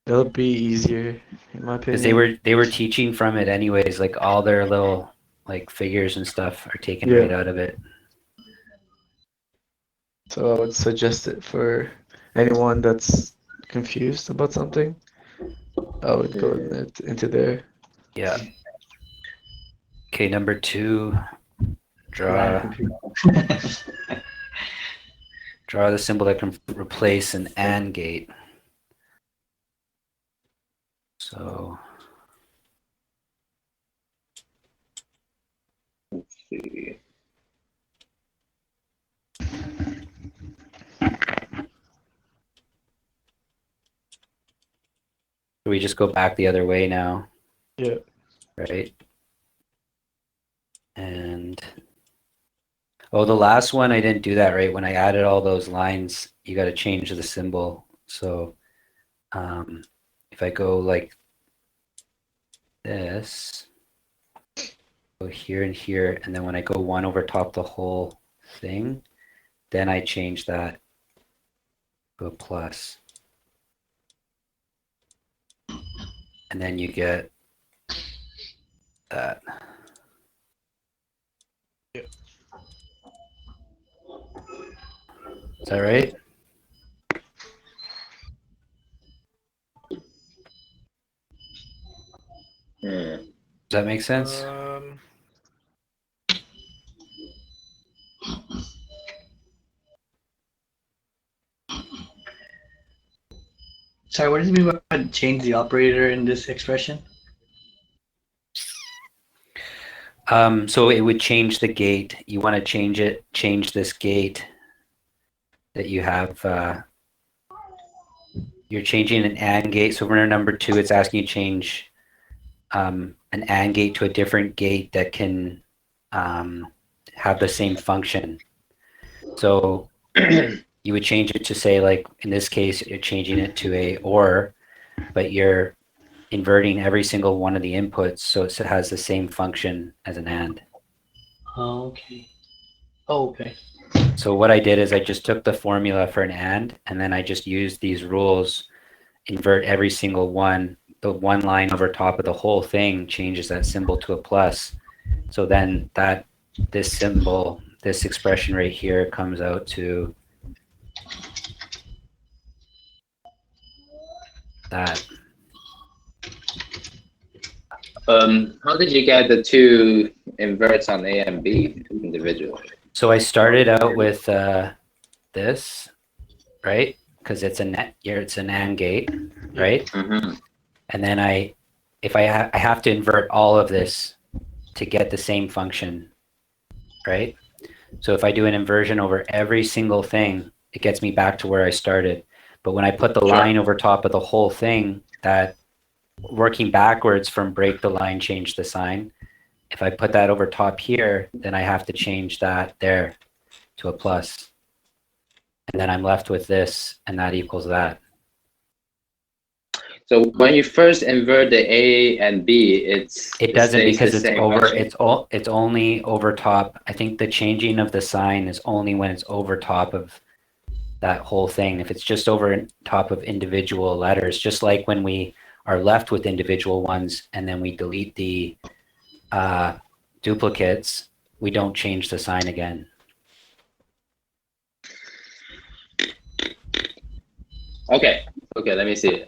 It'll be easier, in my because opinion. they were teaching from it anyways, like all their little like figures and stuff are taken Yeah. right out of it. So I would suggest it for anyone that's confused about something. I would go into there. Yeah. Okay, number 2, draw the symbol that can replace an AND gate. So Let's see. we just go back the other way now. Yeah. Right. And oh, the last one I didn't do that right. When I added all those lines, you got to change the symbol. So if I go like this, go here and here, and then when I go 1 over top the whole thing, then I change that to a plus. And then you get that. Yeah. Is that right? Does that make sense? Sorry, what does it mean by change the operator in this expression? So it would change the gate. You want to change this gate that you have. You're changing an AND gate. So for number 2, it's asking you to change an AND gate to a different gate that can have the same function. So you would change it to say, like in this case, you're changing it to a or, but you're inverting every single one of the inputs so it has the same function as an and. Oh, okay. Oh, okay. So what I did is I just took the formula for an and then I just used these rules, invert every single one. The one line over top of the whole thing changes that symbol to a plus. So then this symbol, this expression right here comes out to that. How did you get the two inverts on A and B individually? So I started out with this, right? Because it's it's an AND gate, right? Mm-hmm. And then I have to invert all of this to get the same function, right? So if I do an inversion over every single thing, it gets me back to where I started. But when I put the line over top of the whole thing, that working backwards from break the line, change the sign. If I put that over top here, then I have to change that there to a plus. And then I'm left with this, and that equals that. So when you first invert the A and B, it doesn't, stays because the it's same over. function. It's only over top. I think the changing of the sign is only when it's over top of that whole thing. If it's just over top of individual letters, just like when we are left with individual ones and then we delete the duplicates, we don't change the sign again. Okay. Okay. Let me see.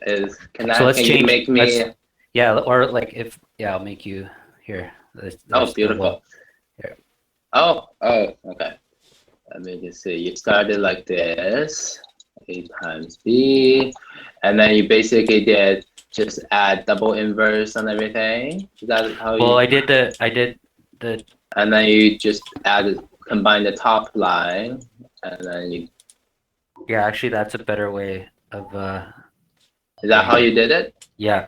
Can let's you change. make me? Yeah, or like I'll make you here. Oh, beautiful. Here. Oh. Okay. Let me just see. You started like this, A times B, and then you basically did just add double inverse on everything. Is that how you? Well, I did the. And then you just combine the top line, and then you. Yeah, actually, that's a better way of. Is that how you did it? Yeah,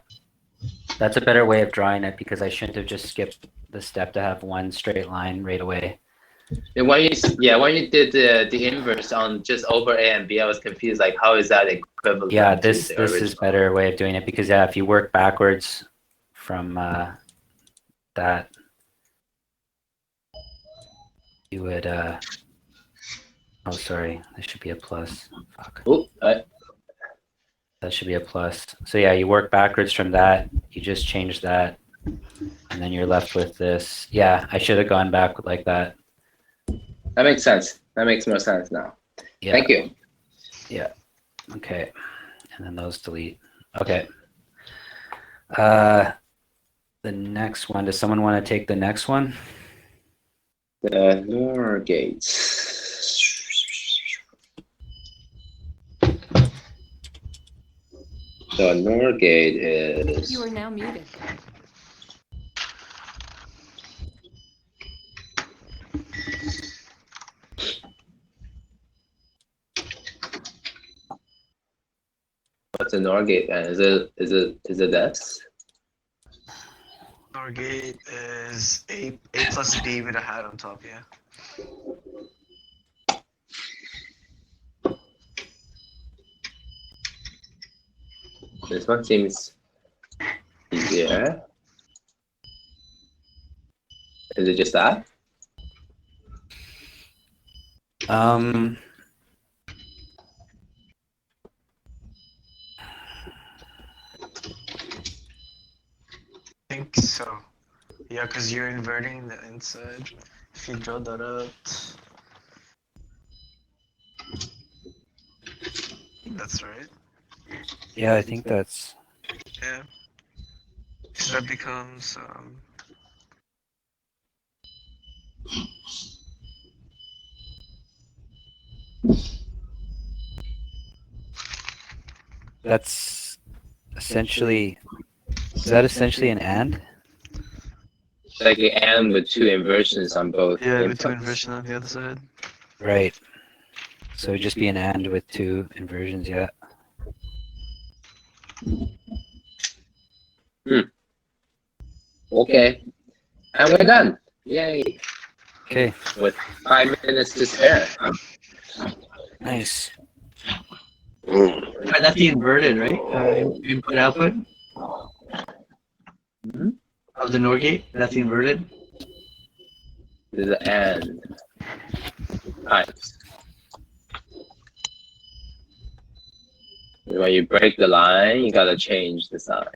that's a better way of drawing it, because I shouldn't have just skipped the step to have one straight line right away. And when you did the inverse on just over A and B, I was confused. Like, how is that equivalent? Yeah, to this the is original? better way of doing it, because if you work backwards from that, you would. Oh, sorry. This should be a plus. Fuck. Ooh, That should be a plus. So yeah, you work backwards from that. You just change that, and then you're left with this. Yeah, I should have gone back like that. that makes sense. That makes more sense now. Yeah. Thank you. Yeah. Okay. And then those delete. Okay. The next one. Does someone want to take the next one? The NOR gates. The NOR gate is. You are now muted. What's a NOR gate? Is it this? NOR gate is A plus B with a hat on top, yeah. This one seems easier. Is it just that? I think so. Yeah, because you're inverting the inside. If you draw that out. That's right. Yeah, I think that's. Yeah. So that becomes That's essentially. Is that essentially an and? Like an and with two inversions on both. yeah, with two inputs. inversion on the other side. Right. So it'd just be an and with two inversions, yeah. Okay. And we're done. Yay. Okay. With 5 minutes to spare. Nice. Alright, that's the inverted, right? Input output of the NOR gate. That's the inverted. The and pipes. When you break the line, you gotta change the sign.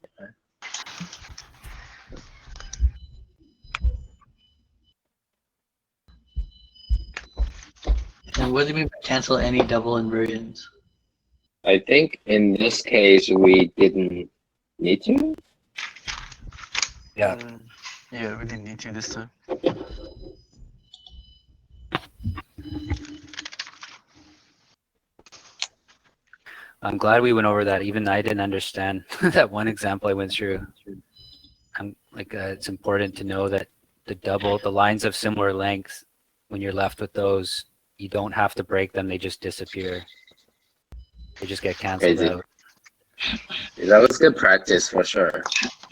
And what do you mean by cancel any double inversions? I think in this case we didn't need to. Yeah. Yeah, we didn't need to this time. I'm glad we went over that. Even I didn't understand that one example I went through. I'm like, it's important to know that the lines of similar length, when you're left with those, you don't have to break them. They just disappear. They just get canceled Crazy. out. That was good practice for sure.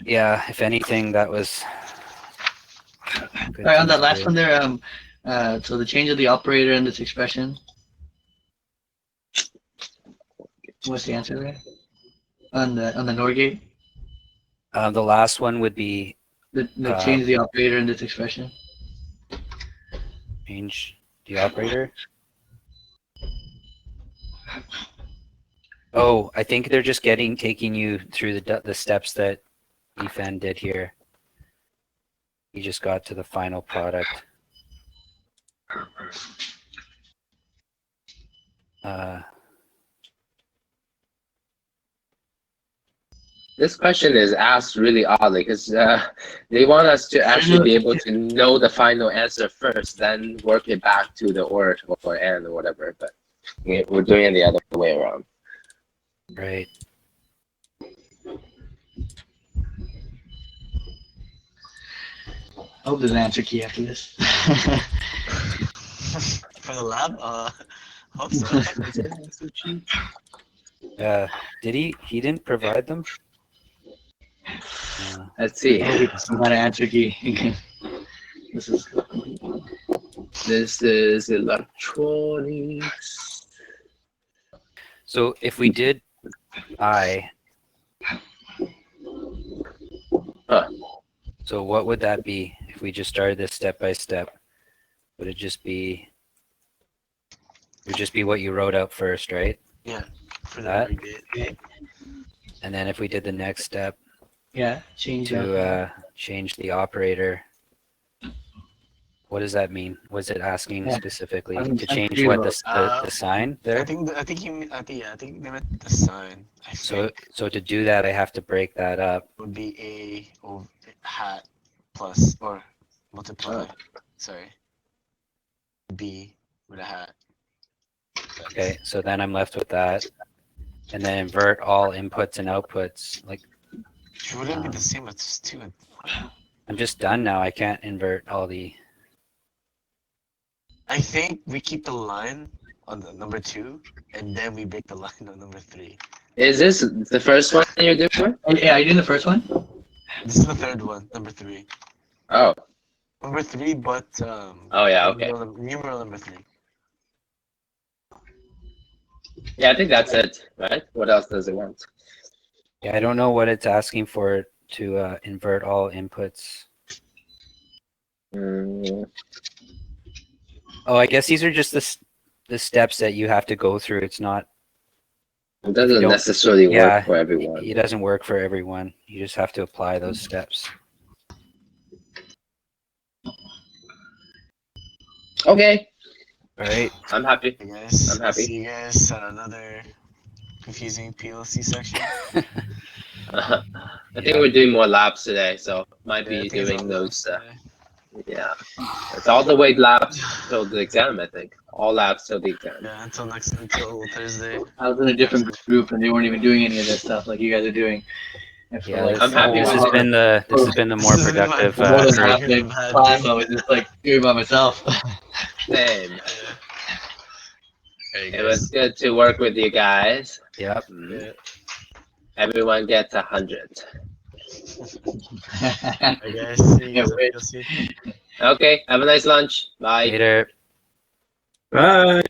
Yeah, if anything, that was. Alright, on that last one there, so the change of the operator in this expression. What's the answer there? On the NOR gate? The last one would be The change of the operator in this expression. change the operator. Oh, I think they're just taking you through the steps that Ethan did here. He just got to the final product. This question is asked really oddly because they want us to actually be able to know the final answer first, then work it back to the or and or whatever. But we're doing it the other way around. Right. I hope there's an answer key after this. For the lab? Hope so. Did he? He didn't provide them. Let's see. Some kind of answer key. This is electronics. So if we did I, so what would that be if we just started this step by step? Would it just be? It would just be what you wrote out first, right? Yeah. For that. that. And then if we did the next step, yeah, change the operator. What does that mean? Was it asking specifically to change what the sign there? I think they meant the sign. So to do that, I have to break that up. Would be A over hat plus or multiply. Sorry. B with a hat. Okay, so then I'm left with that, and then invert all inputs and outputs. Like, it wouldn't be the same as 2 and 4. I'm just done now. I can't invert all the. I think we keep the line on the number 2, and then we break the line on number 3. Is this the first one you're doing? Yeah, are you doing the first one? This is the third one, number 3. Oh. Number 3, but oh yeah, okay. Numeral number 3. Yeah, I think that's it, right? What else does it want? Yeah, I don't know what it's asking for to invert all inputs. Oh, I guess these are just the steps that you have to go through. It's not. It doesn't necessarily work for everyone. It doesn't work for everyone. You just have to apply those steps. Okay. All right. I'm happy. Hey guys, I'm happy. See you guys at another confusing PLC section. I think we're doing more labs today, so might be doing those. Yeah, it's all the way labs till the exam. I think all labs till the exam. Yeah, until Thursday. I was in a different group and they weren't even doing any of this stuff like you guys are doing. Yeah, I'm happy. This has been the more productive class. group. I was just like doing by myself. Same. It was good to work with you guys. Yep. Yeah. Everyone gets 100. I guess. See you guys at PLC. Okay. Have a nice lunch. Bye. Later. Bye.